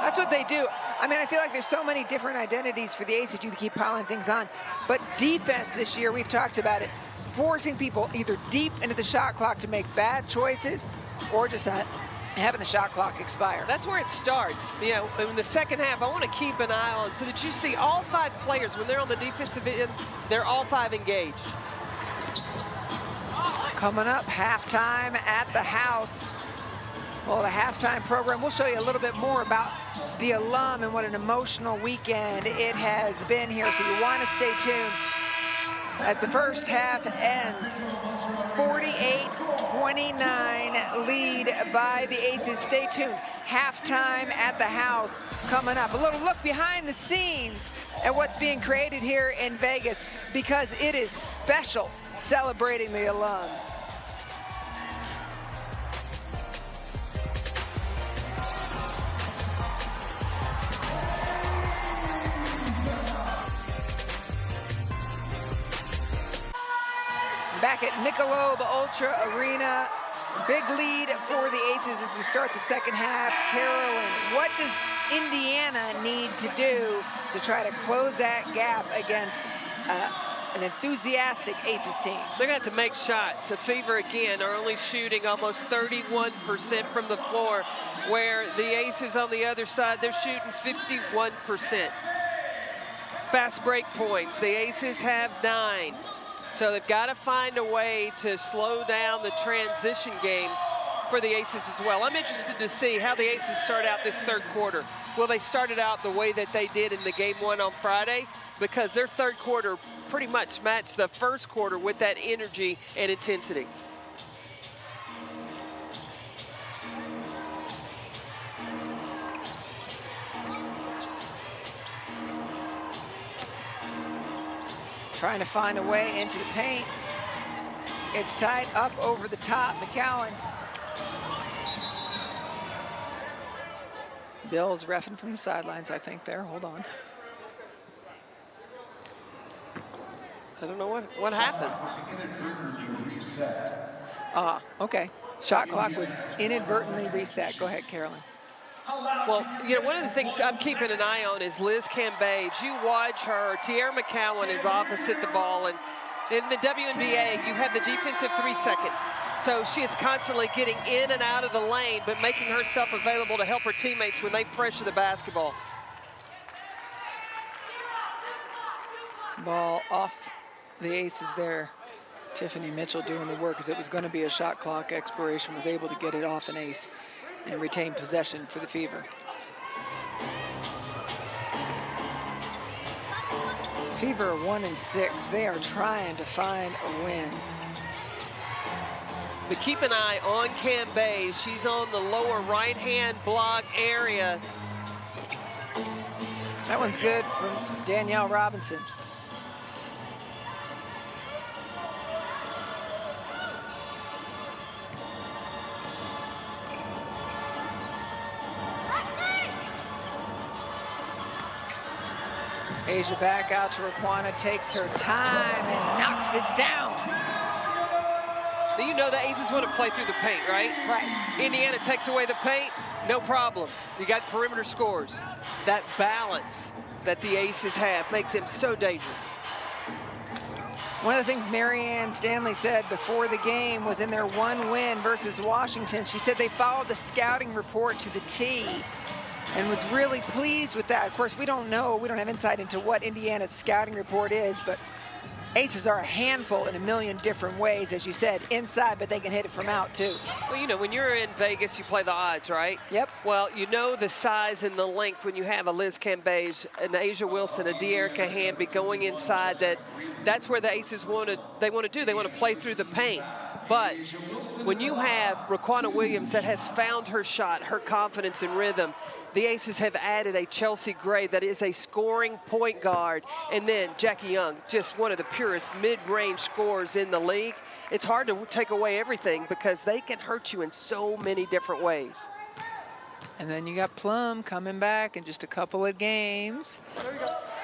That's what they do. I mean, I feel like there's so many different identities for the Aces. You can keep piling things on. But defense this year, we've talked about it, forcing people either deep into the shot clock to make bad choices or just having the shot clock expire. That's where it starts. You know, in the second half, I want to keep an eye on so that you see all 5 players, when they're on the defensive end, they're all 5 engaged. Coming up, halftime at the house. Well, the halftime program, we'll show you a little bit more about the alum and what an emotional weekend it has been here, so you want to stay tuned as the first half ends. 48-29 lead by the Aces. Stay tuned. Halftime at the house coming up. A little look behind the scenes at what's being created here in Vegas, because it is special celebrating the alum. Back at Michelob Ultra Arena, big lead for the Aces as we start the second half. Carolyn, what does Indiana need to do to try to close that gap against an enthusiastic Aces team? They're going to have to make shots. The Fever, again, are only shooting almost 31% from the floor, where the Aces on the other side, they're shooting 51%. Fast break points, the Aces have 9. So they've got to find a way to slow down the transition game for the Aces as well. I'm interested to see how the Aces start out this third quarter. Will they start it out the way that they did in the game 1 on Friday? Because their third quarter pretty much matched the first quarter with that energy and intensity. Trying to find a way into the paint. It's tight up over the top. McCowan. Bill's reffing from the sidelines, I think, there. Hold on. I don't know what happened. Okay. Shot clock was inadvertently reset. Go ahead, Carolyn. Well, you know, one of the things I'm keeping an eye on is Liz Cambage. You watch her. Tierra McCowan is opposite the ball, and in the WNBA, you have the defensive 3 seconds. So she is constantly getting in and out of the lane, but making herself available to help her teammates when they pressure the basketball. Ball off the Aces there. Tiffany Mitchell doing the work, as it was going to be a shot clock expiration, was able to get it off an ace and retain possession for the Fever. Fever are 1-6. They are trying to find a win. But keep an eye on Cambage. She's on the lower right-hand block area. That one's good from Danielle Robinson. Asia back out to Raquana, takes her time and knocks it down. You know the Aces want to play through the paint, right? Right. Indiana takes away the paint, no problem. You got perimeter scores. That balance that the Aces have make them so dangerous. One of the things Marianne Stanley said before the game was in their one win versus Washington, she said they followed the scouting report to the T and was really pleased with that. Of course, we don't know, we don't have insight into what Indiana's scouting report is, but Aces are a handful in a million different ways, as you said, inside, but they can hit it from out too. Well, you know, when you're in Vegas, you play the odds, right? Yep. Well, you know the size and the length when you have a Liz Cambage, an Asia Wilson, a De'Erica Hamby going inside. That's where the Aces want to play through the paint. But when you have Raquana Williams that has found her shot, her confidence and rhythm, the Aces have added a Chelsea Gray that is a scoring point guard. And then Jackie Young, just one of the purest mid-range scorers in the league. It's hard to take away everything because they can hurt you in so many different ways. And then you got Plum coming back in just a couple of games.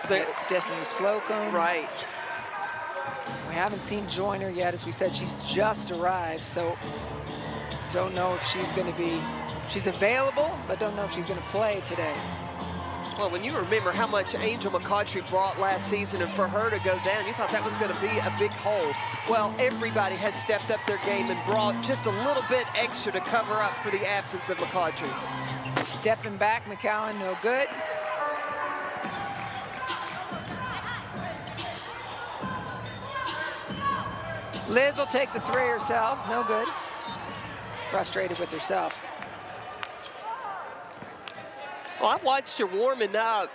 Destiny Slocum. Right. We haven't seen Joyner yet. As we said, she's just arrived, so don't know if she's going to be, she's available, but don't know if she's going to play today. Well, when you remember how much Angel McCautry brought last season, and for her to go down, you thought that was going to be a big hole. Well, everybody has stepped up their game and brought just a little bit extra to cover up for the absence of McCautry. Stepping back, McCowan, no good. Liz will take the three herself, no good. Frustrated with herself. Well, I watched her warming up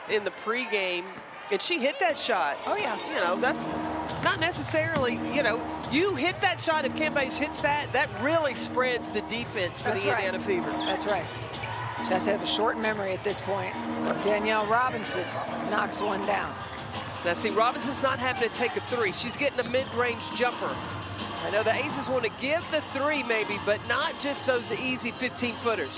in the pregame, and she hit that shot. Oh, yeah. You know, that's not necessarily, you know, you hit that shot. If Cambage hits that, that really spreads the defense for the Indiana Fever. That's right. She has to have a short memory at this point. Danielle Robinson knocks one down. Now, see, Robinson's not having to take a three. She's getting a mid-range jumper. I know the Aces want to give the three maybe, but not just those easy 15-footers.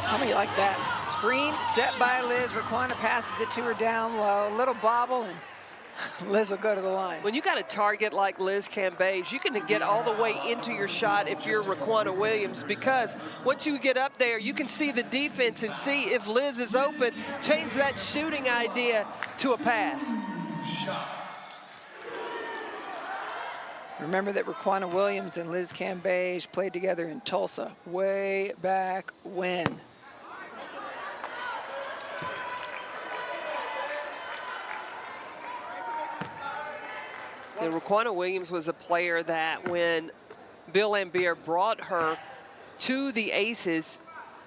How many like that? Screen set by Liz. Raquana passes it to her down low. A little bobble, and Liz will go to the line. When you got a target like Liz Cambage, you can get all the way into your shot if you're Raquana Williams, because once you get up there, you can see the defense and see if Liz is open, change that shooting idea to a pass. Remember that Raquana Williams and Liz Cambage played together in Tulsa way back when. And Raquana Williams was a player that when Bill Lambier brought her to the Aces,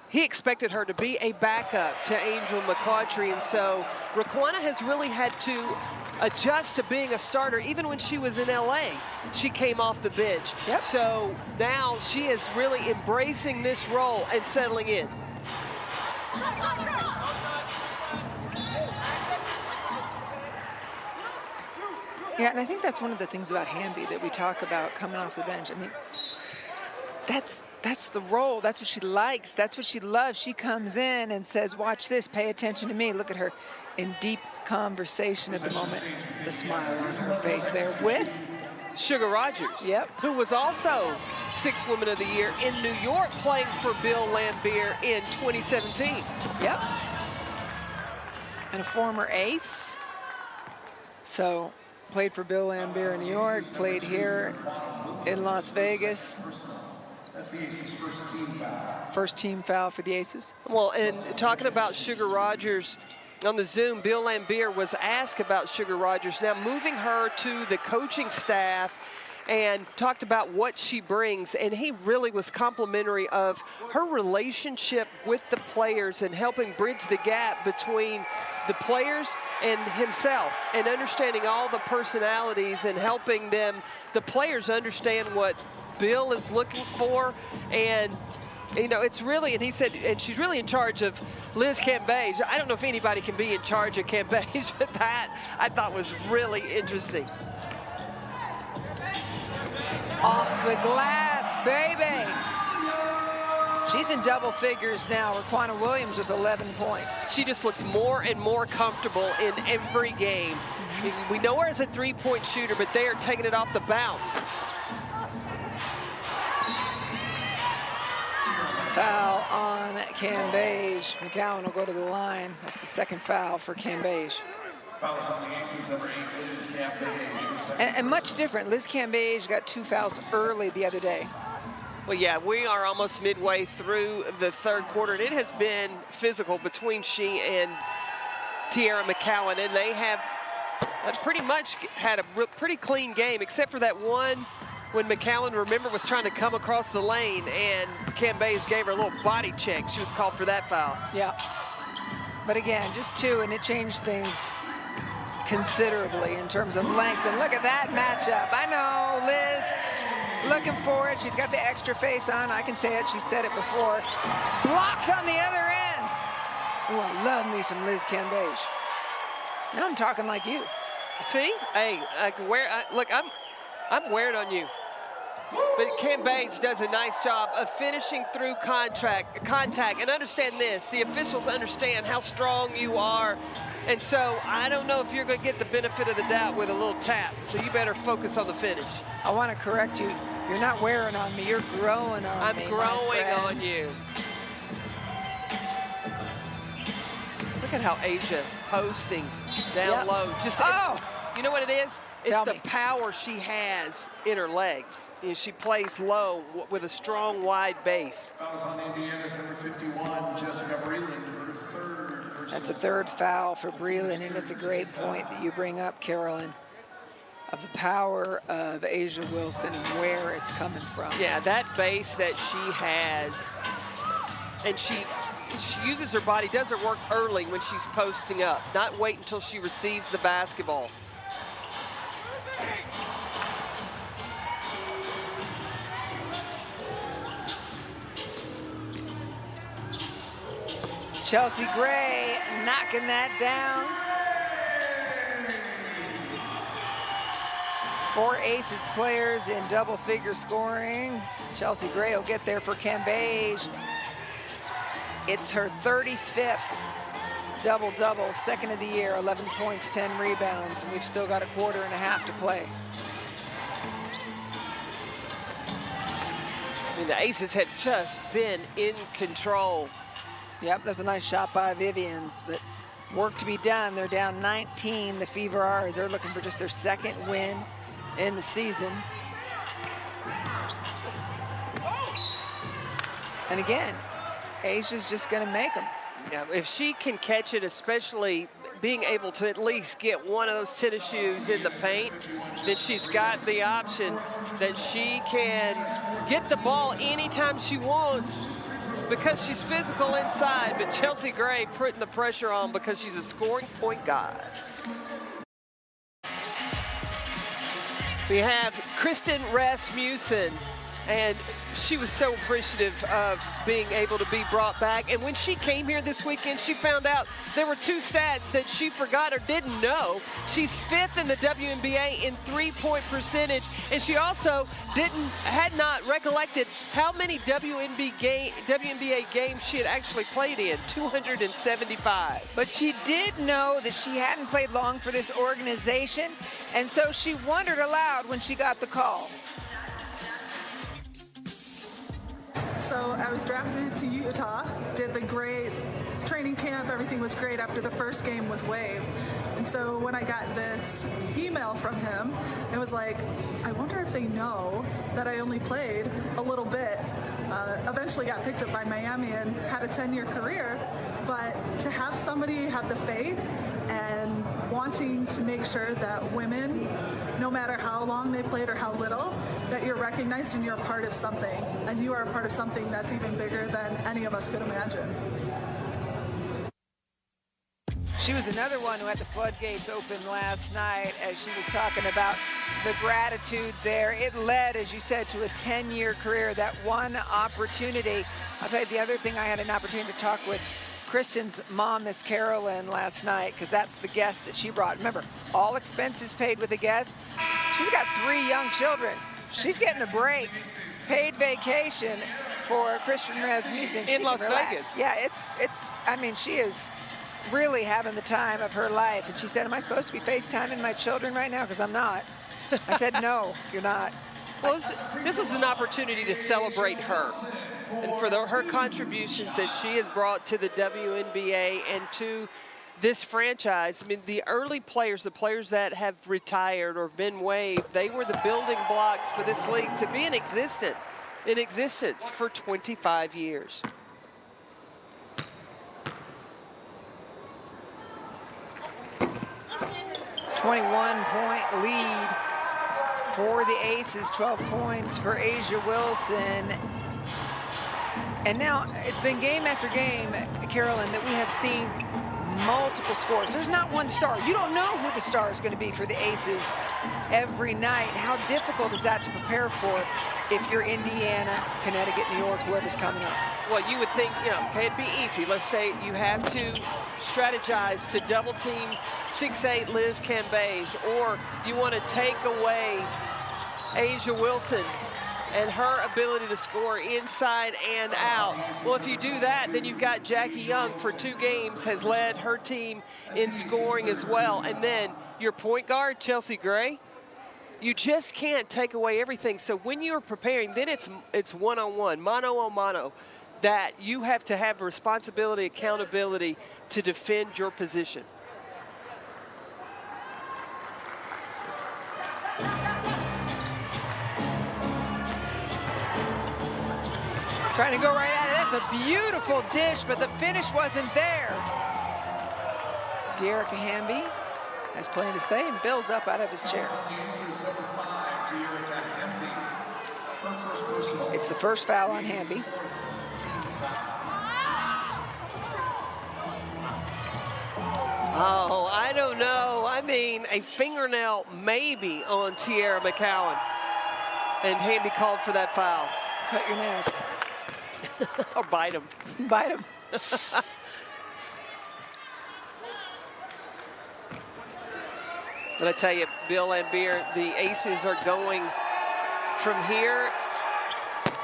he expected her to be a backup to Angel McCautry. And so Raquana has really had to adjust to being a starter. Even when she was in LA, she came off the bench. Yep. So now she is really embracing this role and settling in. Yeah, and I think that's one of the things about Hamby that we talk about coming off the bench. I mean, that's the role. That's what she likes. That's what she loves. She comes in and says, watch this, pay attention to me. Look at her in deep conversation at the moment. The smile on her face there with Sugar Rogers, yep, who was also 6th Woman of the Year in New York, playing for Bill Laimbeer in 2017. Yep. And a former ace. So played for Bill Laimbeer in New York, played here in Las Vegas. That's the Aces' first team foul for the Aces. Well, and talking about Sugar Rogers, on the Zoom, Bill Laimbeer was asked about Sugar Rogers now moving her to the coaching staff, and talked about what she brings, and he really was complimentary of her relationship with the players and helping bridge the gap between the players and himself, and understanding all the personalities and helping the players understand what Bill is looking for. And you know, it's really, and he said, and she's really in charge of Liz Cambage. I don't know if anybody can be in charge of Cambage, but that I thought was really interesting. Off the glass, baby. She's in double figures now. Raquana Williams with 11 points. She just looks more and more comfortable in every game. We know her as a three-point shooter, but they are taking it off the bounce. Foul on Cambage. McCowan will go to the line. That's the second foul for Cambage. Fouls on the Aces, number 8, Liz Cambage. And much different. Liz Cambage got 2 fouls early the other day. Well, yeah, we are almost midway through the third quarter, and it has been physical between she and Tiara McCowan, and they have pretty much had a pretty clean game, except for that one when McCowan, remember, was trying to come across the lane, and Cambage gave her a little body check. She was called for that foul. Yeah. But again, just 2, and it changed things considerably in terms of length. And look at that matchup. I know, Liz looking for it. She's got the extra face on. I can say it. She said it before. Blocks on the other end. Oh, I love me some Liz Cambage. Now I'm talking like you. See? Hey, look, I'm wearing on you. But Cambage does a nice job of finishing through contact. And understand this, the officials understand how strong you are. And so I don't know if you're going to get the benefit of the doubt with a little tap. So you better focus on the finish. I want to correct you. You're not wearing on me. You're growing on me. I'm growing on you. Look at how Asia posting down low. Just you know what it is? It's the power she has in her legs. You know, she plays low with a strong, wide base. Fouls on Indiana's number 51, Jessica Breland, her third. That's a third foul for Breland, and it's a great point that you bring up, Carolyn, of the power of Asia Wilson and where it's coming from. Yeah, that base that she has, and she uses her body, does her work early when she's posting up, not wait until she receives the basketball. Chelsea Gray knocking that down. 4 Aces players in double figure scoring. Chelsea Gray will get there for Cambage. It's her 35th double-double, second of the year, 11 points, 10 rebounds, and we've still got a quarter and a half to play. I mean, the Aces had just been in control. Yep, that's a nice shot by Vivians, but work to be done. They're down 19, the Fever R's. They're looking for just their second win in the season. And again, Asia's just going to make them. Yeah, if she can catch it, especially being able to at least get one of those tennis shoes in the paint, then she's got the option that she can get the ball anytime she wants because she's physical inside, but Chelsea Gray putting the pressure on because she's a scoring point guard. We have Kristen Rasmussen, and she was so appreciative of being able to be brought back. And when she came here this weekend, she found out there were 2 stats that she forgot or didn't know. She's 5th in the WNBA in three-point percentage, and she also had not recollected how many WNBA games she had actually played in, 275. But she did know that she hadn't played long for this organization, and so she wondered aloud when she got the call. So I was drafted to Utah, did the great training camp, everything was great after the first game was waived. And so when I got this email from him, it was like, I wonder if they know that I only played a little bit. Eventually got picked up by Miami and had a 10-year career, but to have somebody have the faith and wanting to make sure that women, no matter how long they played or how little, that you're recognized and you're a part of something, and you are a part of something that's even bigger than any of us could imagine. She was another one who had the floodgates open last night as she was talking about the gratitude there. It led, as you said, to a 10-year career, that one opportunity. I'll tell you the other thing, I had an opportunity to talk with Kristen's mom, Miss Carolyn, last night, because that's the guest that she brought. Remember, all expenses paid with a guest. She's got 3 young children. She's getting a break, paid vacation for Christian Rasmussen in Las Vegas. Yeah, I mean, she is really having the time of her life. And she said, am I supposed to be FaceTiming my children right now? Because I'm not. I said, no, you're not. Well, this is an opportunity to celebrate her and for her contributions that she has brought to the WNBA and to this franchise. I mean, the early players, the players that have retired or been waived, they were the building blocks for this league to be in existence for 25 years. .1 lead for the Aces, 12 points for A'ja Wilson. And now it's been game after game, Carolyn, that we have seen multiple scores. There's not one star. You don't know who the star is going to be for the Aces every night. How difficult is that to prepare for if you're Indiana, Connecticut, New York, whoever's coming up? Well, you would think, okay, it'd be easy. Let's say you have to strategize to double team 6'8" Liz Cambage, or you want to take away A'ja Wilson and her ability to score inside and out. Well, if you do that, then you've got Jackie Young for 2 games, has led her team in scoring as well. And then your point guard, Chelsea Gray, you just can't take away everything. So when you're preparing, then it's one-on-one, mano-a-mano, that you have to have responsibility, accountability to defend your position. Trying to go right at it. That's a beautiful dish, but the finish wasn't there. De'Erica Hamby has plenty to say and builds up out of his chair. It's the first foul on Hamby. Oh, I don't know. I mean, a fingernail maybe on Tierra McCowan. And Hamby called for that foul. Cut your nails. Or bite them. Bite them. But I tell you, Bill Lambier, the Aces are going from here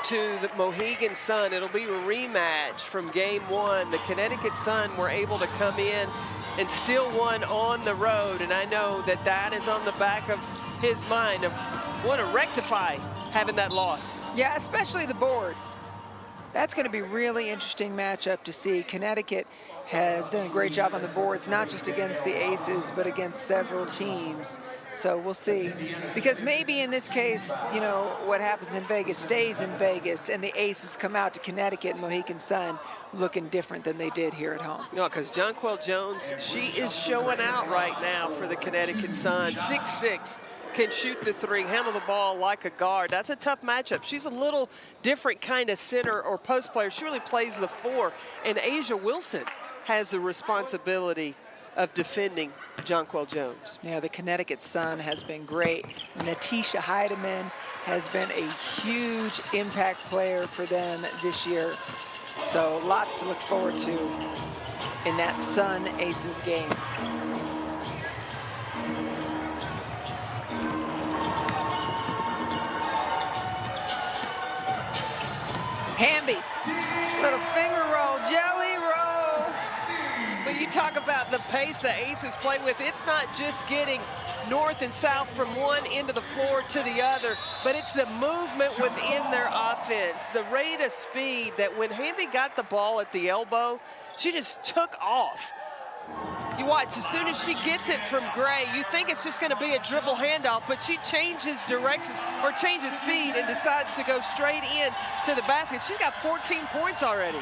to the Mohegan Sun. It'll be a rematch from game 1. The Connecticut Sun were able to come in and still won on the road. And I know that that is on the back of his mind of want to rectify having that loss. Yeah, especially the boards. That's going to be really interesting matchup to see. Connecticut has done a great job on the boards, not just against the Aces, but against several teams. So we'll see. Because maybe in this case, you know, what happens in Vegas stays in Vegas, and the Aces come out to Connecticut and Mohegan Sun looking different than they did here at home. No, because Jonquel Jones, she is showing out right now for the Connecticut Sun. 6'6". Can shoot the 3, handle the ball like a guard. That's a tough matchup. She's a little different kind of center or post player. She really plays the 4. And A'ja Wilson has the responsibility of defending Jonquel Jones. Yeah, the Connecticut Sun has been great. Natisha Heidemann has been a huge impact player for them this year. So lots to look forward to in that Sun Aces game. Hamby, little finger roll, jelly roll. But you talk about the pace the Aces play with. It's not just getting north and south from one end of the floor to the other, but it's the movement within their offense, the rate of speed that when Hamby got the ball at the elbow, she just took off. You watch, as soon as she gets it from Gray, you think it's just going to be a dribble handoff, but she changes directions or changes speed and decides to go straight in to the basket. She's got 14 points already.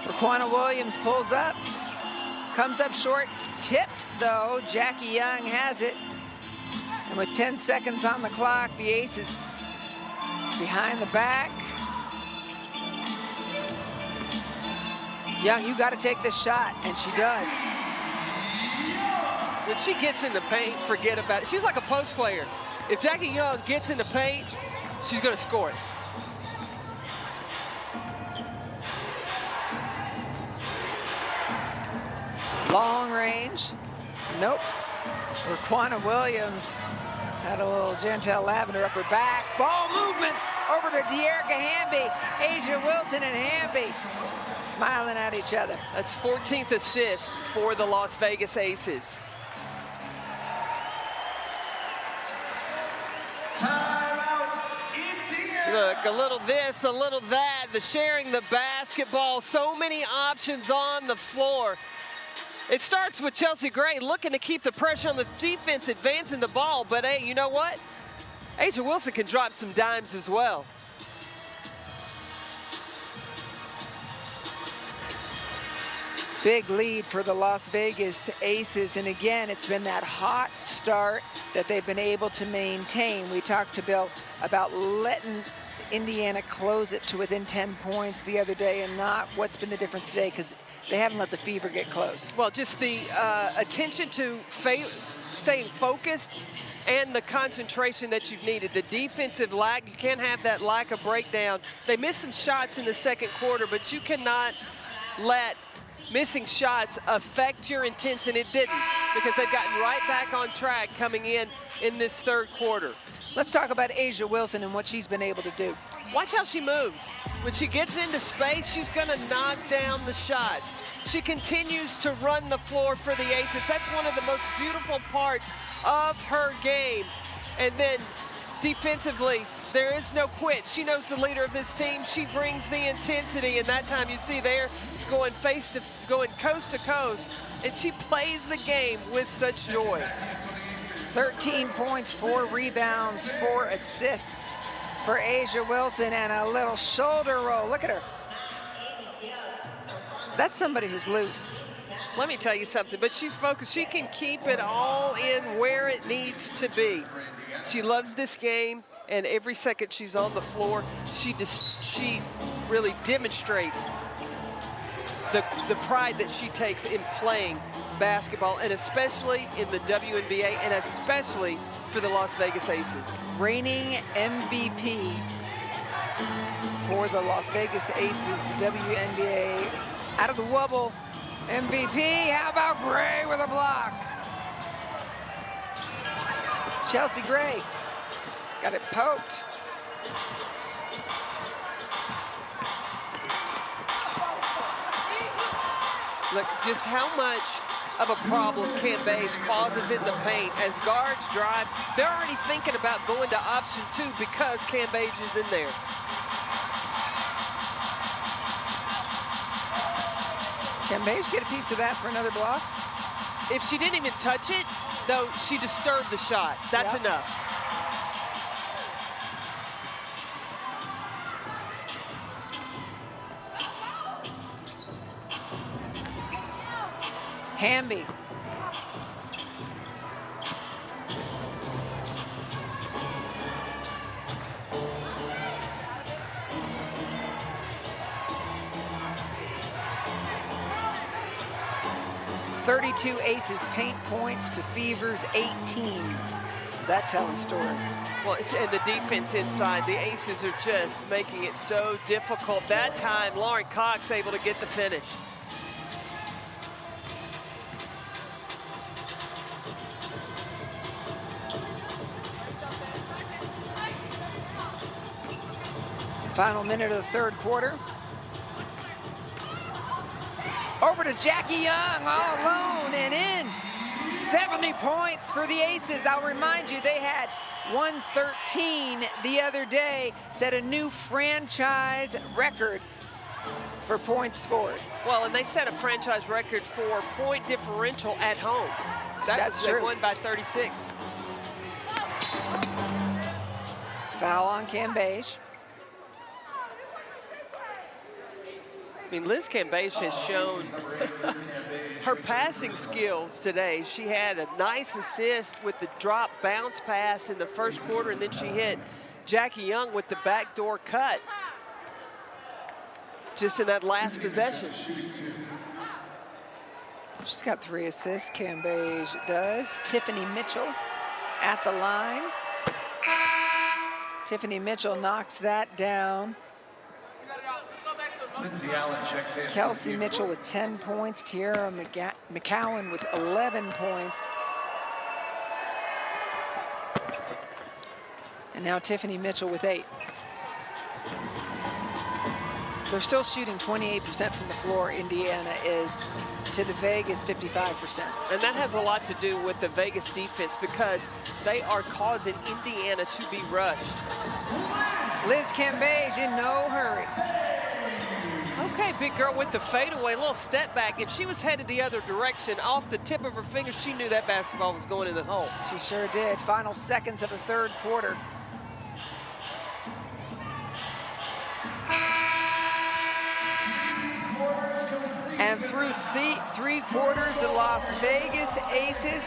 Raquana Williams pulls up, comes up short, tipped though. Jackie Young has it. And with 10 seconds on the clock, the Aces behind the back. Young, you got to take this shot, and she does. When she gets in the paint, forget about it. She's like a post player. If Jackie Young gets in the paint, she's going to score it. Long range. Nope. Raquana Williams had a little Jantel Lavender up her back. Ball movement over to De'Erica Hamby. Asia Wilson and Hamby smiling at each other. That's 14th assist for the Las Vegas Aces. Look, a little this, a little that, the sharing the basketball, so many options on the floor. It starts with Chelsea Gray looking to keep the pressure on the defense, advancing the ball, but hey, you know what? Asia Wilson can drop some dimes as well. Big lead for the Las Vegas Aces, and again, it's been that hot start that they've been able to maintain. We talked to Bill about letting Indiana close it to within 10 points the other day, and not what's been the difference today, because they haven't let the Fever get close. Well, just the attention to staying focused and the concentration that you've needed. The defensive lack, you can't have that lack of breakdown. They missed some shots in the second quarter, but you cannot let missing shots affect your intensity, and it didn't, because they've gotten right back on track coming in this third quarter. Let's talk about Asia Wilson and what she's been able to do. Watch how she moves. When she gets into space, she's going to knock down the shots. She continues to run the floor for the Aces. That's one of the most beautiful parts of her game. And then defensively, there is no quit. She knows the leader of this team. She brings the intensity, and that time you see they're going coast to coast, and she plays the game with such joy. 13 points, 4 rebounds, 4 assists for Asia Wilson, and a little shoulder roll. Look at her. That's somebody who's loose. Let me tell you something, but she's focused. She can keep it all in where it needs to be. She loves this game, and every second she's on the floor, she really demonstrates the pride that she takes in playing basketball, and especially in the WNBA, and especially for the Las Vegas Aces. Reigning MVP for the Las Vegas Aces, the WNBA, out of the wubble, MVP. How about Gray with a block? Chelsea Gray got it poked. Look, just how much of a problem Cambage causes in the paint. As guards drive, they're already thinking about going to option 2 because Cambage is in there. Cambage get a piece of that for another block? If she didn't even touch it, though, she disturbed the shot. That's enough. Hamby. 32 Aces paint points to Fever's 18. That tells a story. Well, and the defense inside, the Aces are just making it so difficult. That time, Lauren Cox able to get the finish. Final minute of the third quarter. Over to Jackie Young, all alone and in. 70 points for the Aces. I'll remind you, they had 113 the other day, set a new franchise record for points scored. Well, and they set a franchise record for point differential at home. That's true. They won by 36. Foul on Cambage. I mean, Liz Cambage has shown her passing skills today. She had a nice assist with the drop bounce pass in the first quarter, and then she hit Jackie Young with the backdoor cut just in that last possession. She's got 3 assists, Cambage does. Tiffany Mitchell at the line. Tiffany Mitchell knocks that down. Kelsey Mitchell with 10 points. Tiara McCowan with 11 points. And now Tiffany Mitchell with 8. They're still shooting 28% from the floor. Indiana is to the Vegas 55%. And that has a lot to do with the Vegas defense because they are causing Indiana to be rushed. Liz Cambage in no hurry. Okay, big girl with the fadeaway, little step back, and she was headed the other direction. Off the tip of her finger, she knew that basketball was going in the hole. She sure did. Final seconds of the third quarter. And through three quarters, the Las Vegas Aces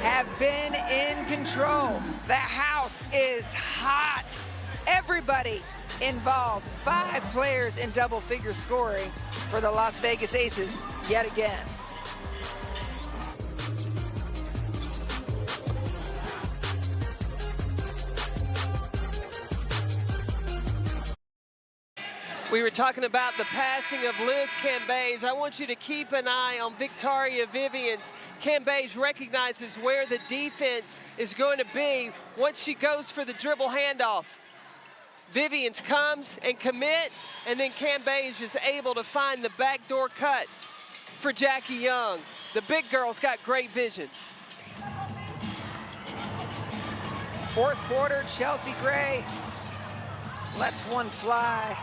have been in control. The house is hot. Everybody involved. 5 players in double-figure scoring for the Las Vegas Aces yet again. We were talking about the passing of Liz Cambage. I want you to keep an eye on Victoria Vivians. Cambage recognizes where the defense is going to be once she goes for the dribble handoff. Vivians comes and commits, and then Cambage is able to find the backdoor cut for Jackie Young. The big girl's got great vision. Fourth quarter, Chelsea Gray lets one fly.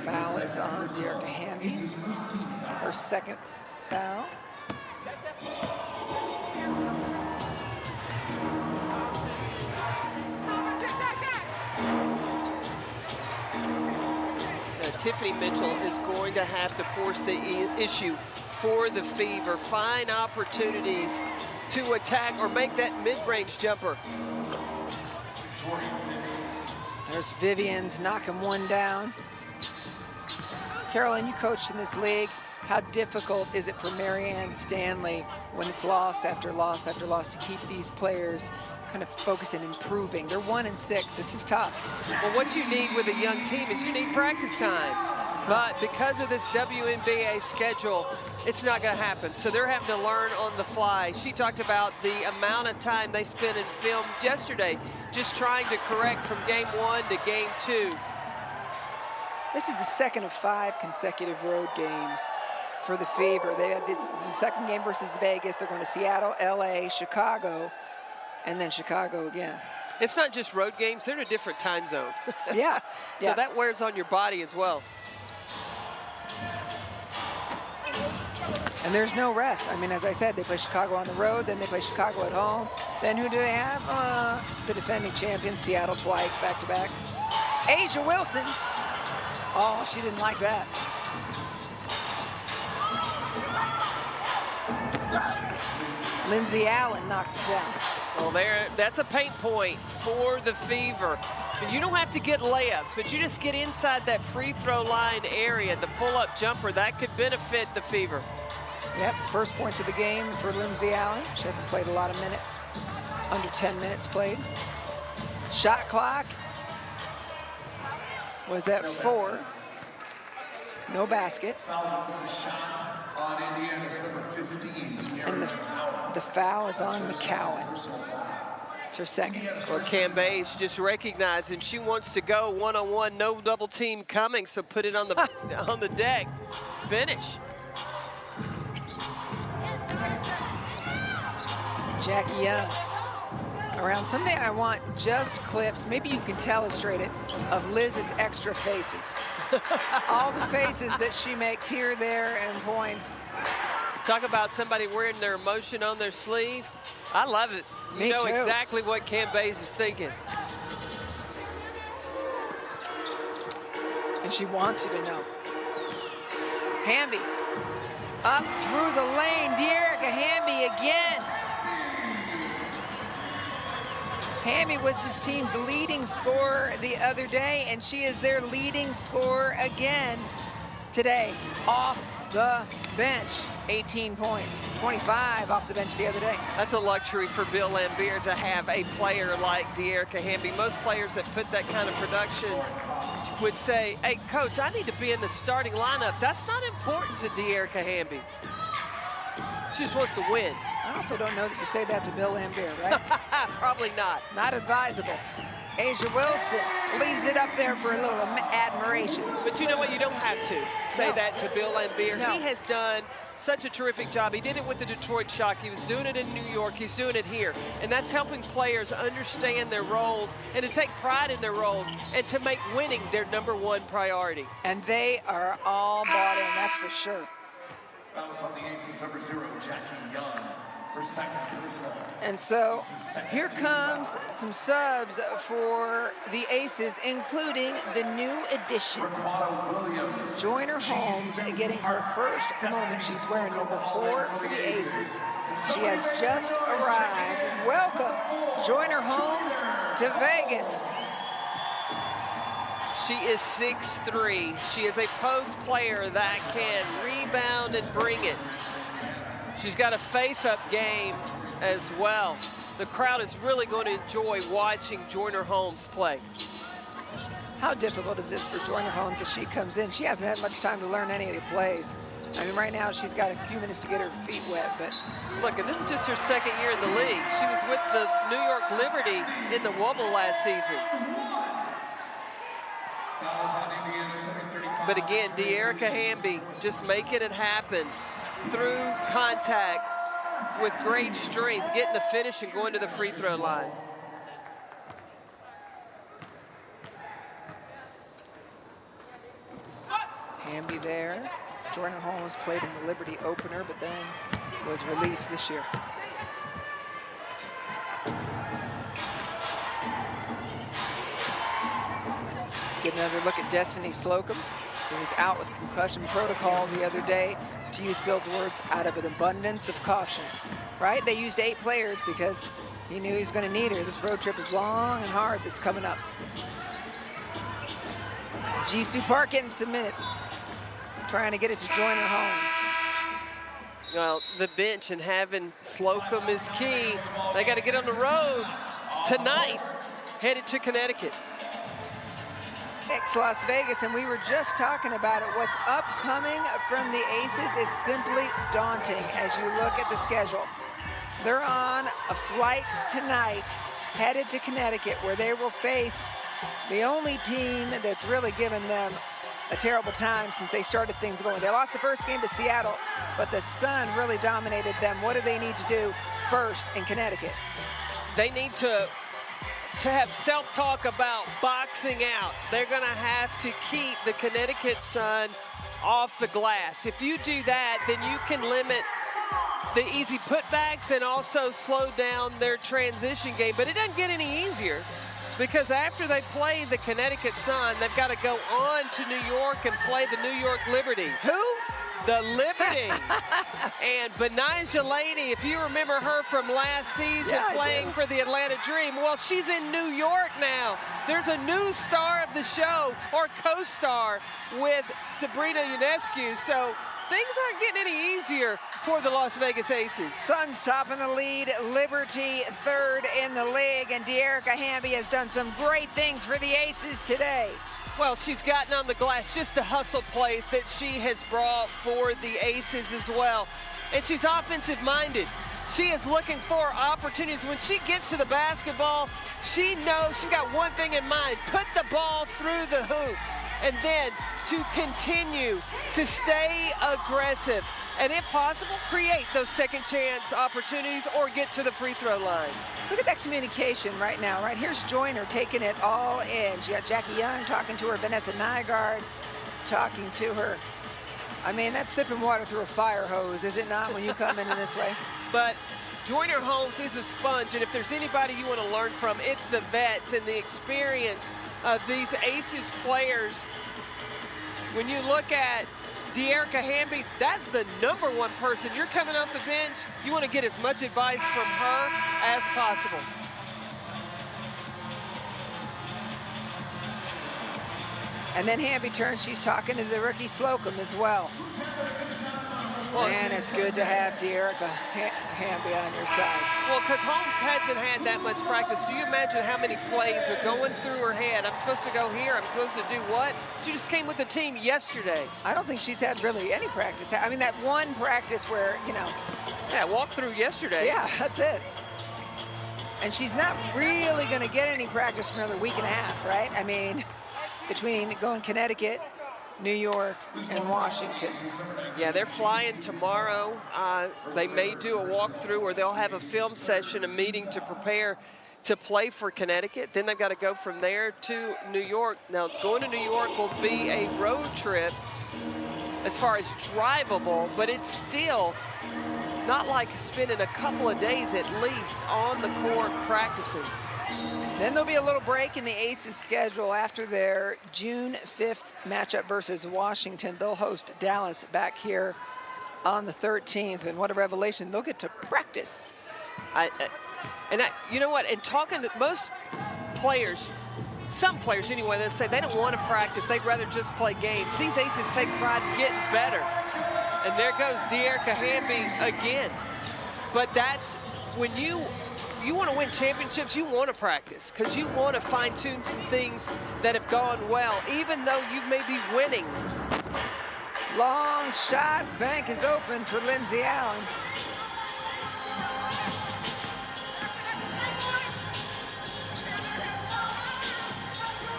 Foul is on Dearica Hamby. Her second foul. Tiffany Mitchell is going to have to force the issue for the Fever. Find opportunities to attack or make that mid-range jumper. There's Vivians knocking one down. Carolyn, you coached in this league. How difficult is it for Marianne Stanley when it's loss after loss after loss to keep these players kind of focused and improving? They're 1-6. This is tough. Well, what you need with a young team is you need practice time. But because of this WNBA schedule, it's not going to happen. So they're having to learn on the fly. She talked about the amount of time they spent in film yesterday, just trying to correct from game 1 to game 2. This is the second of 5 consecutive road games for the Fever. They had the second game versus Vegas. They're going to Seattle, LA, Chicago, and then Chicago again. It's not just road games. They're in a different time zone. Yeah. So that wears on your body as well. And there's no rest. I mean, as I said, they play Chicago on the road, then they play Chicago at home. Then who do they have? The defending champions, Seattle twice, back-to-back. Asia Wilson. Oh, she didn't like that. Lindsay Allen knocks it down. Well, that's a paint point for the Fever. And you don't have to get layups, but you just get inside that free throw line area, the pull-up jumper, that could benefit the Fever. Yep, first points of the game for Lindsay Allen. She hasn't played a lot of minutes, under 10 minutes played. Shot clock was at 4. No basket. On Indiana's number 15. And the foul is on McCowan. It's her second. Well, Cambay's just recognizing she wants to go one-on-one, no double team coming, so put it on the on the deck. Finish. Jackie Young. Around someday I want just clips, maybe you can telestrate it, of Liz's extra faces. All the faces that she makes here, there, and points. Talk about somebody wearing their emotion on their sleeve. I love it. You know exactly what Cambay's is thinking. And she wants you to know. Hamby up through the lane. De'Erica Hamby again. Hamby was this team's leading scorer the other day, and she is their leading scorer again today off the bench. 18 points, 25 off the bench the other day. That's a luxury for Bill Laimbeer to have a player like De'Erica Hamby. Most players that put that kind of production would say, hey, coach, I need to be in the starting lineup. That's not important to De'Erica Hamby. She just wants to win. I also don't know that you say that to Bill Laimbeer, right? Probably not. Not advisable. Asia Wilson leaves it up there for a little admiration. But you know what? You don't have to say that to Bill Laimbeer. No. He has done such a terrific job. He did it with the Detroit Shock. He was doing it in New York. He's doing it here. And that's helping players understand their roles and to take pride in their roles and to make winning their #1 priority. And they are all bought in, that's for sure. Fouls on the Aces, number 0, Jackie Young. For second personal. And so here comes some subs for the Aces, including the new addition, Joyner Holmes, getting her first moment. She's wearing number 4 for the Aces. She has just arrived. Welcome, Joyner Holmes, to Vegas. She is 6'3". She is a post player that can rebound and bring it. She's got a face-up game as well. The crowd is really going to enjoy watching Joyner Holmes play. How difficult is this for Joyner Holmes as she comes in? She hasn't had much time to learn any of the plays. I mean, right now she's got a few minutes to get her feet wet, but... Look, and this is just her second year in the league. She was with the New York Liberty in the Wubble last season. But again, De'Erica Hamby just making it happen through contact with great strength, getting the finish and going to the free throw line. Hamby there. Joyner Holmes played in the Liberty opener, but then was released this year. Get another look at Destiny Slocum, who was out with concussion protocol the other day, to use Bill's words, out of an abundance of caution, right? They used 8 players because he knew he was going to need her. This road trip is long and hard that's coming up. Jisoo Park getting some minutes, trying to get it to Joyner Holmes. Well, the bench and having Slocum is key. They got to get on the road tonight, headed to Connecticut. Las Vegas, and we were just talking about it. What's upcoming from the Aces is simply daunting as you look at the schedule. They're on a flight tonight, headed to Connecticut, where they will face the only team that's really given them a terrible time since they started things going. They lost the first game to Seattle, but the Sun really dominated them. What do they need to do first in Connecticut? They need to have self-talk about boxing out. They're going to have to keep the Connecticut Sun off the glass. If you do that, then you can limit the easy putbacks and also slow down their transition game. But it doesn't get any easier, because after they play the Connecticut Sun, they've got to go on to New York and play the New York Liberty. Who? the Liberty. And Benijah Laney, if you remember her from last season playing for the Atlanta Dream, well, she's in New York now. There's a new star of the show, or co-star, with Sabrina Ionescu. So things aren't getting any easier for the Las Vegas Aces. Suns top in the lead, Liberty third in the league, and De'Erica Hamby has done some great things for the Aces today. Well, she's gotten on the glass, just the hustle plays that she has brought for the Aces as well. And she's offensive-minded. She is looking for opportunities. When she gets to the basketball, she knows she's got one thing in mind: put the ball through the hoop, and then to continue to stay aggressive. And if possible, create those second chance opportunities or get to the free throw line. Look at that communication right now, right? Here's Joyner taking it all in. She got Jackie Young talking to her, Vanessa Nygaard talking to her. I mean, that's sipping water through a fire hose, is it not, when you come in this way? But Joyner Holmes is a sponge, and if there's anybody you want to learn from, it's the vets and the experience of these Aces players. When you look at De'Erica Hamby, that's the #1 person. You're coming off the bench, you want to get as much advice from her as possible. And then Hamby turns, she's talking to the rookie Slocum as well. Man, it's good to have De'Erica Hamby on your side. Well, because Holmes hasn't had that much practice. Do you imagine how many plays are going through her head? I'm supposed to go here, I'm supposed to do what? She just came with the team yesterday. I don't think she's had really any practice. I mean, that one practice where, you know. Yeah, walked through yesterday. Yeah, that's it. And she's not really going to get any practice for another week and a half, right? I mean, between going Connecticut, New York, and Washington. Yeah, they're flying tomorrow. They may do a walkthrough, or they'll have a film session, a meeting to prepare to play for Connecticut. Then they've got to go from there to New York. Now, going to New York will be a road trip as far as drivable, but it's still not like spending a couple of days at least on the court practicing. Then there'll be a little break in the Aces schedule after their June 5th matchup versus Washington. They'll host Dallas back here on the 13th, and what a revelation. They'll get to practice. You know what, in talking to most players, some players anyway, they say they don't want to practice, they'd rather just play games. These Aces take pride in getting better. And there goes De'Erica Hamby again. But that's when you want to win championships, you want to practice, because you want to fine-tune some things that have gone well, even though you may be winning. Long shot, bank is open for Lindsey Allen.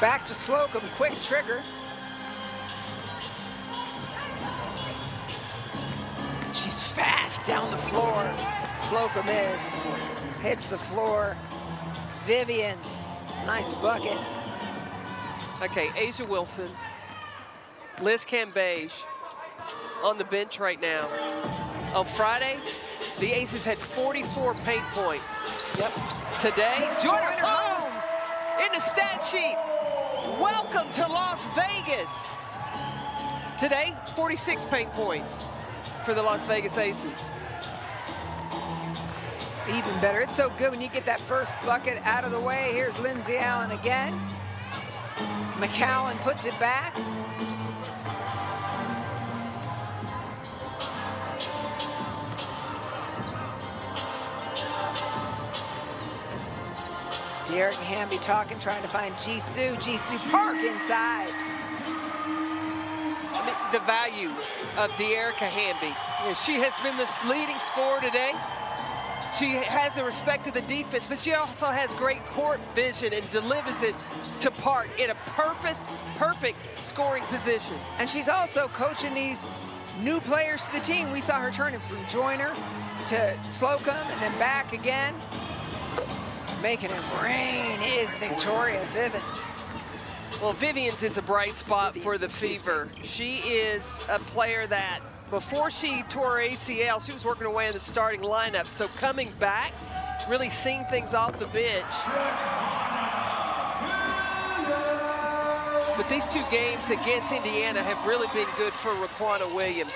Back to Slocum, quick trigger. She's fast down the floor. Slocum is. Hits the floor. Vivian's, nice bucket. Okay, Asia Wilson, Liz Cambage on the bench right now. On Friday, the Aces had 44 paint points. Yep. Today, Joyner Holmes in the stat sheet. Welcome to Las Vegas. Today, 46 paint points for the Las Vegas Aces. Even better. It's so good when you get that first bucket out of the way. Here's Lindsey Allen again. McCowan puts it back. De'Erica Hamby talking, trying to find Jisoo. Jisoo Park inside. I mean, the value of De'Erica Hamby. She has been the leading scorer today. She has the respect of the defense, but she also has great court vision and delivers it to Park in a perfect scoring position. And she's also coaching these new players to the team. We saw her turning from Joyner to Slocum and then back again. Making it rain is Victoria Vivens. Well, Vivian's is a bright spot for the Fever. She is a player that, before she tore her ACL, she was working her way in the starting lineup. So coming back, really seeing things off the bench. but these two games against Indiana have really been good for Raquana Williams.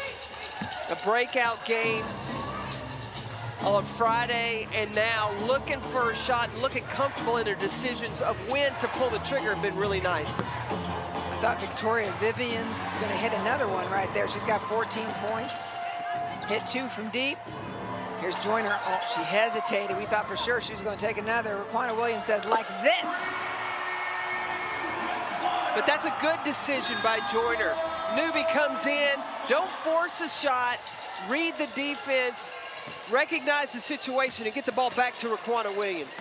A breakout game on Friday, and now looking for a shot, looking comfortable in her decisions of when to pull the trigger have been really nice. I thought Victoria Vivian was going to hit another one right there. She's got 14 points. Hit 2 from deep. Here's Joyner. Oh, she hesitated. We thought for sure she was going to take another. Raquana Williams says, like this. But that's a good decision by Joyner. Newbie comes in, don't force a shot, read the defense, recognize the situation, and get the ball back to Raquana Williams.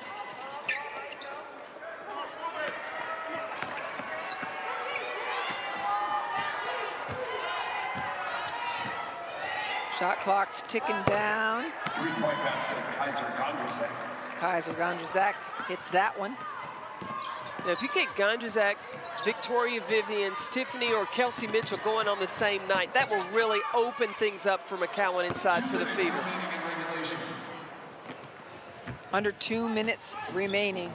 Shot clock's ticking down. 3-point basket, Kaiser Gondrzak. Kaiser Gondrzak hits that one. Now, if you get Gondrzak, Victoria Vivian, Tiffany, or Kelsey Mitchell going on the same night, that will really open things up for McCowan inside for the Fever. Under 2 minutes remaining.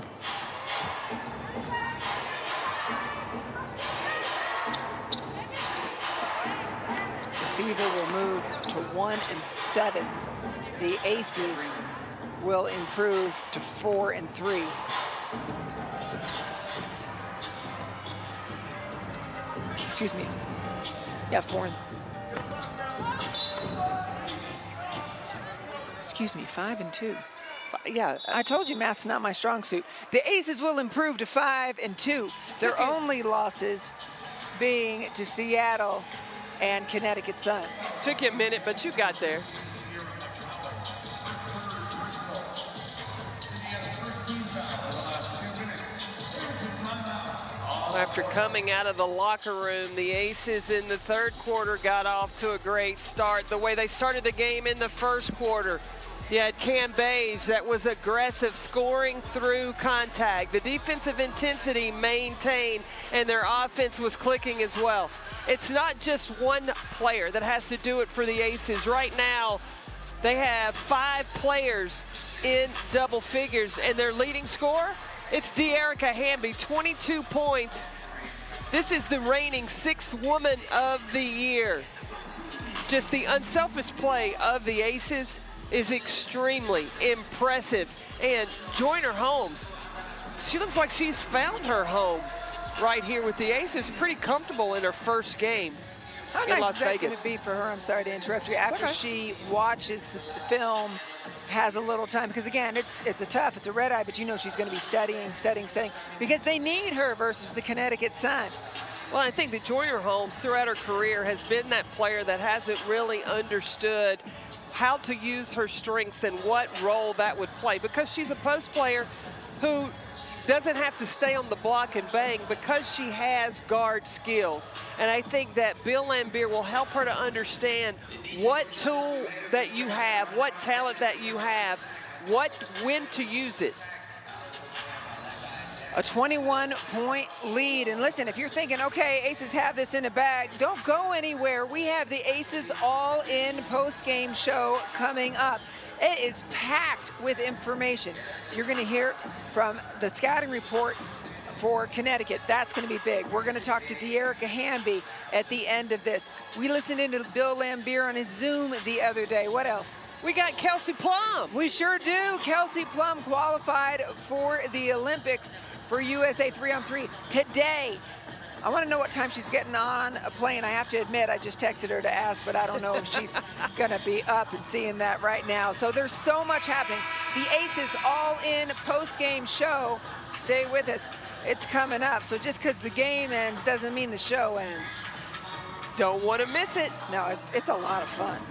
The Fever will move to 1-7. The Aces will improve to 4-3. Excuse me. Yeah, 4. Excuse me, 5-2. Yeah, I told you math's not my strong suit. The Aces will improve to 5-2. Their only losses being to Seattle and Connecticut Sun. took you a minute, but you got there. After coming out of the locker room, the Aces in the third quarter got off to a great start. The way they started the game in the first quarter, you had Cam Beige that was aggressive, scoring through contact. The defensive intensity maintained, and their offense was clicking as well. It's not just one player that has to do it for the Aces. Right now, they have 5 players in double figures, and their leading scorer, it's De'Erica Hamby, 22 points. This is the reigning 6th woman of the year. Just the unselfish play of the Aces is extremely impressive. And Joyner Holmes, she looks like she's found her home right here with the Aces. Pretty comfortable in her first game How in nice Las is that Vegas. going to be for her? I'm sorry to interrupt you. After okay. she watches the film, has a little time, because again, it's a red eye, but you know she's going to be studying, because they need her versus the Connecticut Sun. Well, I think that Joyner Holmes throughout her career has been that player that hasn't really understood how to use her strengths and what role that would play, because she's a post player who doesn't have to stay on the block and bang because she has guard skills. And I think that Bill Laimbeer will help her to understand what tool that you have, what talent that you have, when to use it. A 21-point lead. And listen, if you're thinking, okay, Aces have this in the bag, don't go anywhere. We have the Aces All-In post-game show coming up. It is packed with information. You're going to hear from the scouting report for Connecticut. That's going to be big. We're going to talk to De'Erica Hamby at the end of this. We listened into Bill Laimbeer on his Zoom the other day. What else? We got Kelsey Plum. We sure do. Kelsey Plum qualified for the Olympics for USA 3-on-3 today. I want to know what time she's getting on a plane. I have to admit, I just texted her to ask, but I don't know if she's going to be up and seeing that right now. So there's so much happening. The Aces All-In post-game show. Stay with us. It's coming up. So just because the game ends doesn't mean the show ends. Don't want to miss it. No, it's a lot of fun.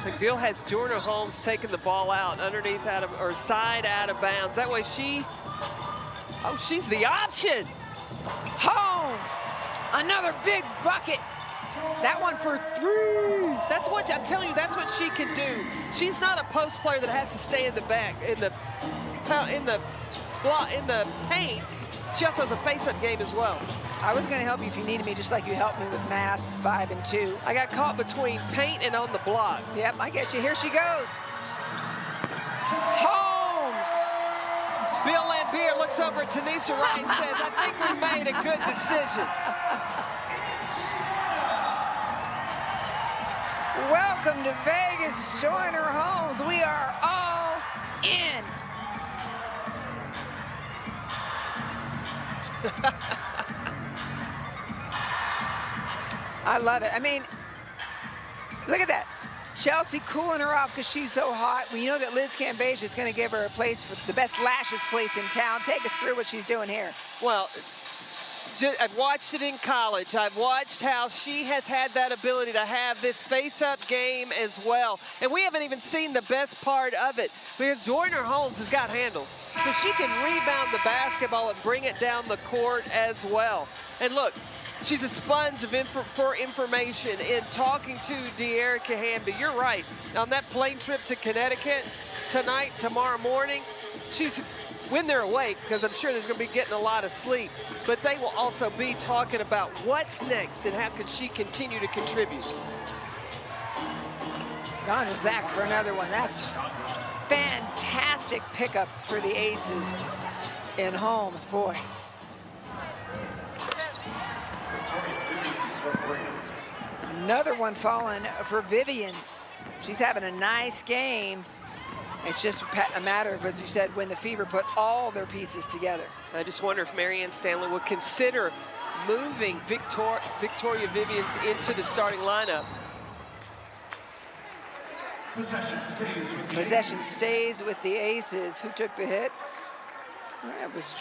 McGill has Joyner Holmes taking the ball out underneath side out of bounds. That way she's the option. Holmes, another big bucket. That one for 3. That's what I'm telling you. That's what she can do. She's not a post player that has to stay in the back in the paint. She also has a face-up game as well. I was going to help you if you needed me, just like you helped me with math, 5 and 2. I got caught between paint and on the block. Yep, I get you. Here she goes. Holmes. Bill Lambier looks over at Tanisha Wright and says, I think we made a good decision. Welcome to Vegas, Joyner Holmes. We are all in. I love it. I mean, look at that. Chelsea cooling her off because she's so hot. We know that Liz Cambasia is going to give her a place for the best lashes place in town. Take us through what she's doing here. Well, I've watched it in college. I've watched how she has had that ability to have this face-up game as well. And we haven't even seen the best part of it because Joyner Holmes has got handles. So she can rebound the basketball and bring it down the court as well. And look, she's a sponge for information in talking to De'Erica Hamby. You're right. On that plane trip to Connecticut tonight, tomorrow morning, when they're awake, because I'm sure there's going to be getting a lot of sleep, but they will also be talking about what's next and how can she continue to contribute. Gone to Zach for another one. That's fantastic pickup for the Aces in Holmes, boy. Another one falling for Vivians. She's having a nice game. It's just a matter of, as you said, when the Fever put all their pieces together. I just wonder if Marianne Stanley will consider moving Victoria Vivians into the starting lineup. Possession stays with the Aces. Who took the hit? It was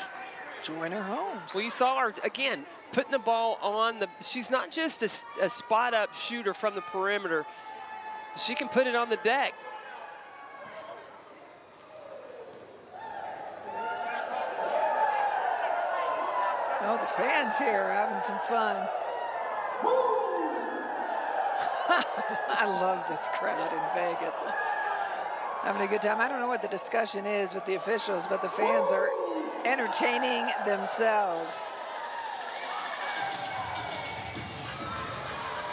Joyner Holmes. Well, you saw her, again, putting the ball on the, she's not just a spot-up shooter from the perimeter. She can put it on the deck. Oh, the fans here are having some fun. I love this crowd in Vegas. Having a good time. I don't know what the discussion is with the officials, but the fans are entertaining themselves.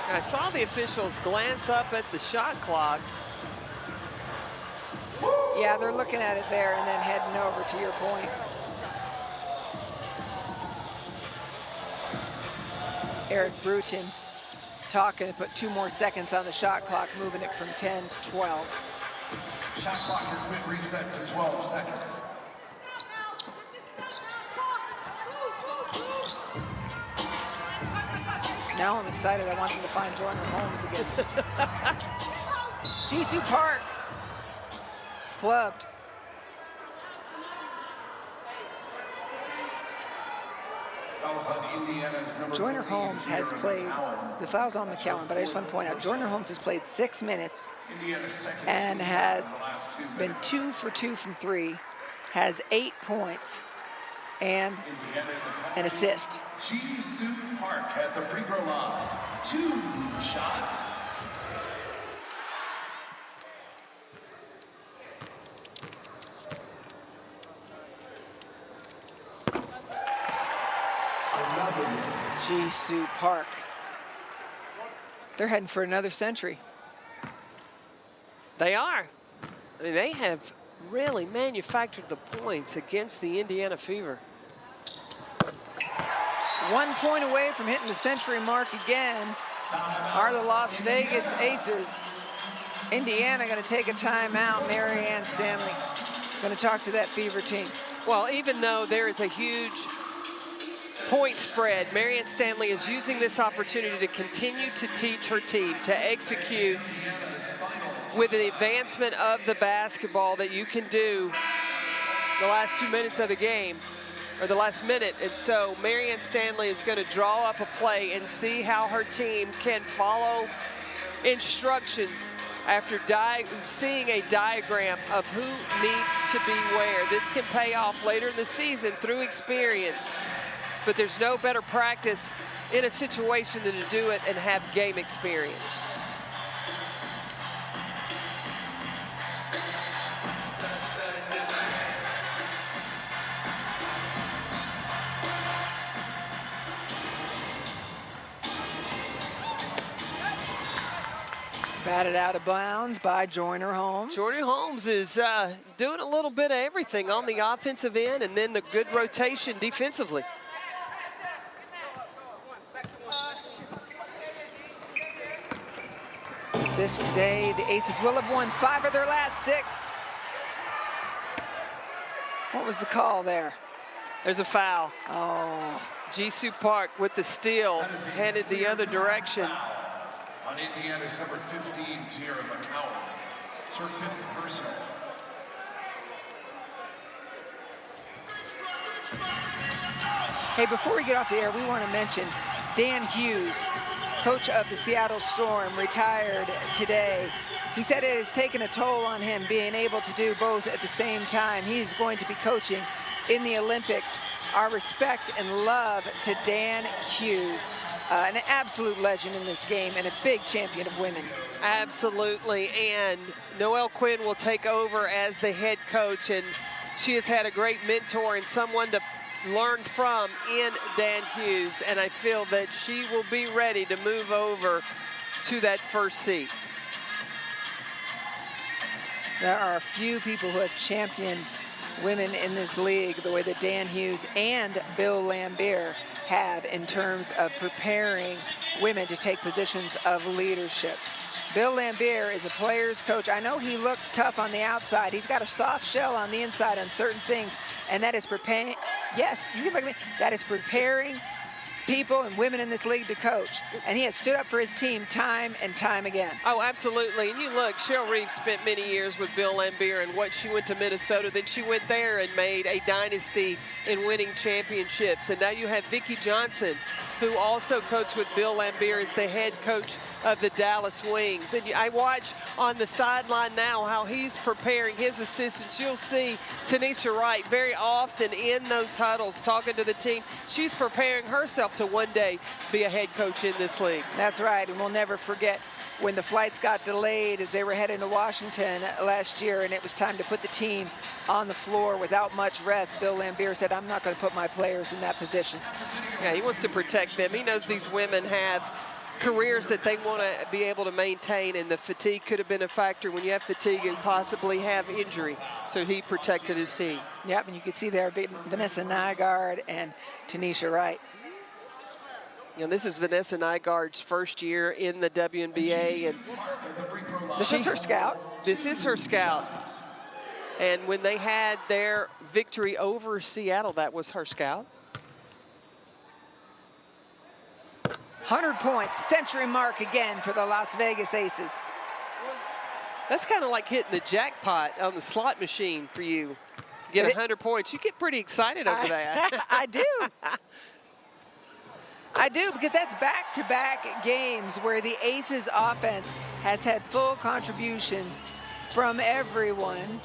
I saw the officials glance up at the shot clock. Yeah, they're looking at it there and then heading over, to your point. Eric Bruton talking to put 2 more seconds on the shot clock, moving it from 10 to 12. Shot clock has been reset to 12 seconds. Now I'm excited. I want them to find Joyner Holmes again. Jisoo Park clubbed. Joyner Holmes has played, the foul's on McCallum, but I just want to point out, Joyner Holmes has played 6 minutes and has been 2 for 2 from 3, has 8 points and an assist. Jisoo Park at the free throw line. 2 shots. Jisoo Park. They're heading for another century. They are. I mean, they have really manufactured the points against the Indiana Fever. 1 point away from hitting the century mark again are the Las Vegas Aces. Indiana going to take a timeout. Marianne Stanley going to talk to that Fever team. Well, even though there is a huge point spread, Marianne Stanley is using this opportunity to continue to teach her team to execute with the advancement of the basketball that you can do the last 2 minutes of the game, or the last minute. And so Marianne Stanley is going to draw up a play and see how her team can follow instructions after seeing a diagram of who needs to be where. This can pay off later in the season through experience. But there's no better practice in a situation than to do it and have game experience. Batted out of bounds by Joyner Holmes. Joyner Holmes is doing a little bit of everything on the offensive end, and then the good rotation defensively. This today, the Aces will have won 5 of their last 6. What was the call there? There's a foul. Oh. Jisoo Park with the steal, headed the other direction. On Indiana's number 15, Sierra McCowan. It's her 5th personal. Hey, before we get off the air, we want to mention Dan Hughes, coach of the Seattle Storm, retired today. He said it has taken a toll on him being able to do both at the same time. He's going to be coaching in the Olympics. Our respect and love to Dan Hughes, an absolute legend in this game and a big champion of women. Absolutely, and Noelle Quinn will take over as the head coach, and she has had a great mentor and someone to learn from in Dan Hughes, and I feel that she will be ready to move over to that first seat. There are a few people who have championed women in this league the way that Dan Hughes and Bill Laimbeer have in terms of preparing women to take positions of leadership. Bill Laimbeer is a player's coach. I know he looks tough on the outside. He's got a soft shell on the inside on certain things, and that is preparing, yes, you can look at me, that is preparing people and women in this league to coach. And he has stood up for his team time and time again. Oh, absolutely. And you look, Cheryl Reeves spent many years with Bill Laimbeer, and what she went to Minnesota, then she went there and made a dynasty in winning championships. And now you have Vicki Johnson, who also coached with Bill Laimbeer as the head coach of the Dallas Wings. And I watch on the sideline now how he's preparing his assistants. You'll see Tanisha Wright very often in those huddles talking to the team. She's preparing herself to one day be a head coach in this league. That's right, and we'll never forget when the flights got delayed as they were heading to Washington last year, and it was time to put the team on the floor without much rest. Bill Laimbeer said, I'm not going to put my players in that position. Yeah, he wants to protect them. He knows these women have careers that they want to be able to maintain, and the fatigue could have been a factor. When you have fatigue and possibly have injury, so he protected his team. Yep, and you can see there Vanessa Nygaard and Tanisha Wright. You know, this is Vanessa Nygaard's first year in the WNBA, and this is her scout. This is her scout. And when they had their victory over Seattle, that was her scout. 100 points, century mark again for the Las Vegas Aces. That's kind of like hitting the jackpot on the slot machine for you. Get 100 points. You get pretty excited over that. I do. I do, because that's back-to-back games where the Aces offense has had full contributions from everyone.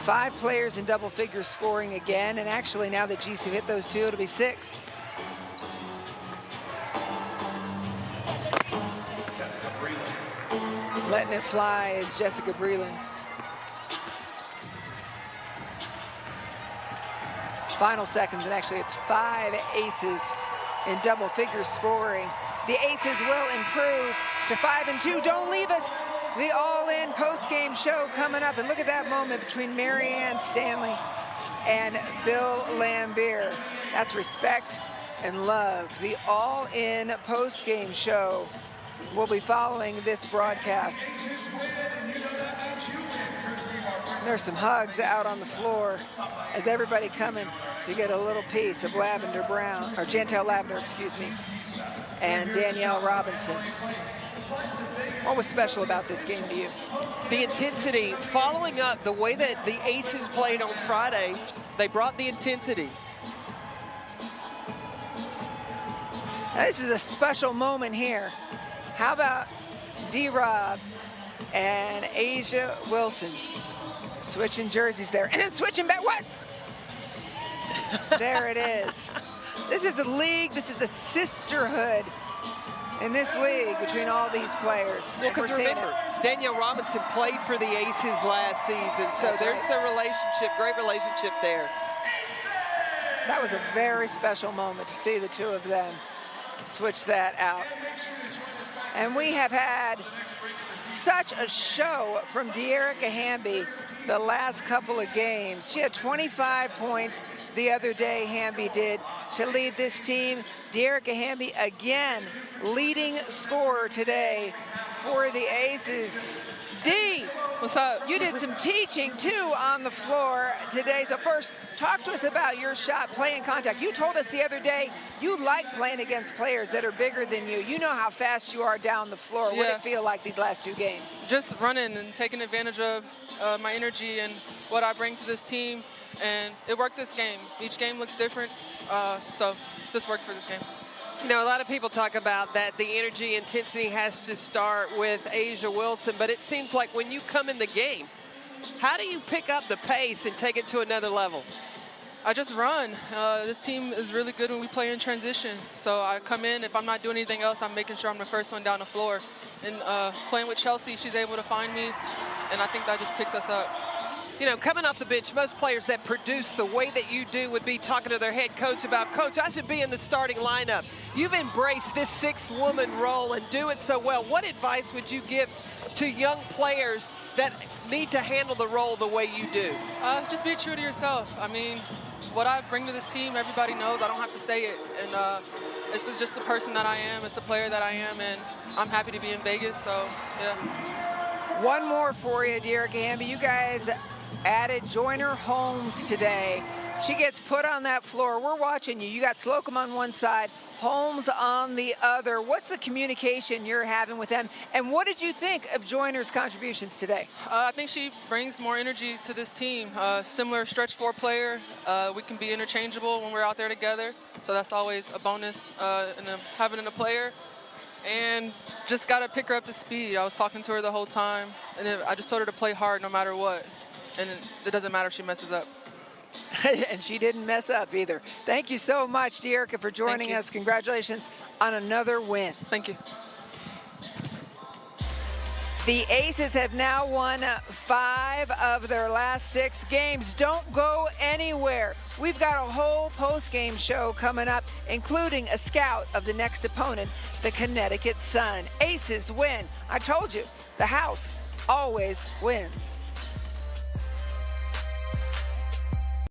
5 players in double figure scoring again, and actually now that Jisoo hit those 2, it'll be 6. Letting it fly is Jessica Breland. Final seconds, and actually it's 5 aces in double figure scoring. The Aces will improve to 5-2. Don't leave us. The all-in post-game show coming up. And look at that moment between Marianne Stanley and Bill Laimbeer. That's respect and love. The all-in post-game show will be following this broadcast. There's some hugs out on the floor as everybody coming to get a little piece of Lavender Brown, or Chantel Lavender, excuse me, and Danielle Robinson. What was special about this game to you? The intensity, following up the way that the Aces played on Friday, they brought the intensity. Now, this is a special moment here. How about D-Rob and Asia Wilson switching jerseys there, and then switching back, what? There it is. This is a league, this is a sisterhood in this league between all these players. Well, because remember, Danielle Robinson played for the Aces last season, so there's a relationship, great relationship there. That was a very special moment to see the two of them switch that out. And we have had such a show from Dearica Hamby the last couple of games. She had 25 points the other day, Hamby did, to lead this team. Dearica Hamby again leading scorer today for the Aces. Dee, what's up? You did some teaching too on the floor today. So first, talk to us about your shot, play in contact. You told us the other day you like playing against players that are bigger than you. You know how fast you are down the floor. What did it feel like these last 2 games? Just running and taking advantage of my energy and what I bring to this team. And it worked this game. Each game looks different, so this worked for this game. You know, a lot of people talk about that the energy intensity has to start with Asia Wilson, but it seems like when you come in the game, how do you pick up the pace and take it to another level? I just run. This team is really good when we play in transition. So I come in, if I'm not doing anything else, I'm making sure I'm the first one down the floor. And playing with Chelsea, she's able to find me, and I think that just picks us up. You know, coming off the bench, most players that produce the way that you do would be talking to their head coach about, Coach, I should be in the starting lineup. You've embraced this 6-woman role and do it so well. What advice would you give to young players that need to handle the role the way you do? Just be true to yourself. I mean, what I bring to this team, everybody knows. I don't have to say it. And it's just the person that I am. It's the player that I am. And I'm happy to be in Vegas. So, yeah. One more for you, Dearica Hamby. You guys added Joyner Holmes today. She gets put on that floor. We're watching you. You got Slocum on one side, Holmes on the other. What's the communication you're having with them? And what did you think of Joyner's contributions today? I think she brings more energy to this team. Similar stretch 4 player. We can be interchangeable when we're out there together. So that's always a bonus having a player. And just got to pick her up to speed. I was talking to her the whole time. And I just told her to play hard no matter what. And it doesn't matter if she messes up. And she didn't mess up either. Thank you so much, Dearica, for joining us. Congratulations on another win. Thank you. The Aces have now won 5 of their last 6 games. Don't go anywhere. We've got a whole post-game show coming up, including a scout of the next opponent, the Connecticut Sun. Aces win. I told you, the house always wins.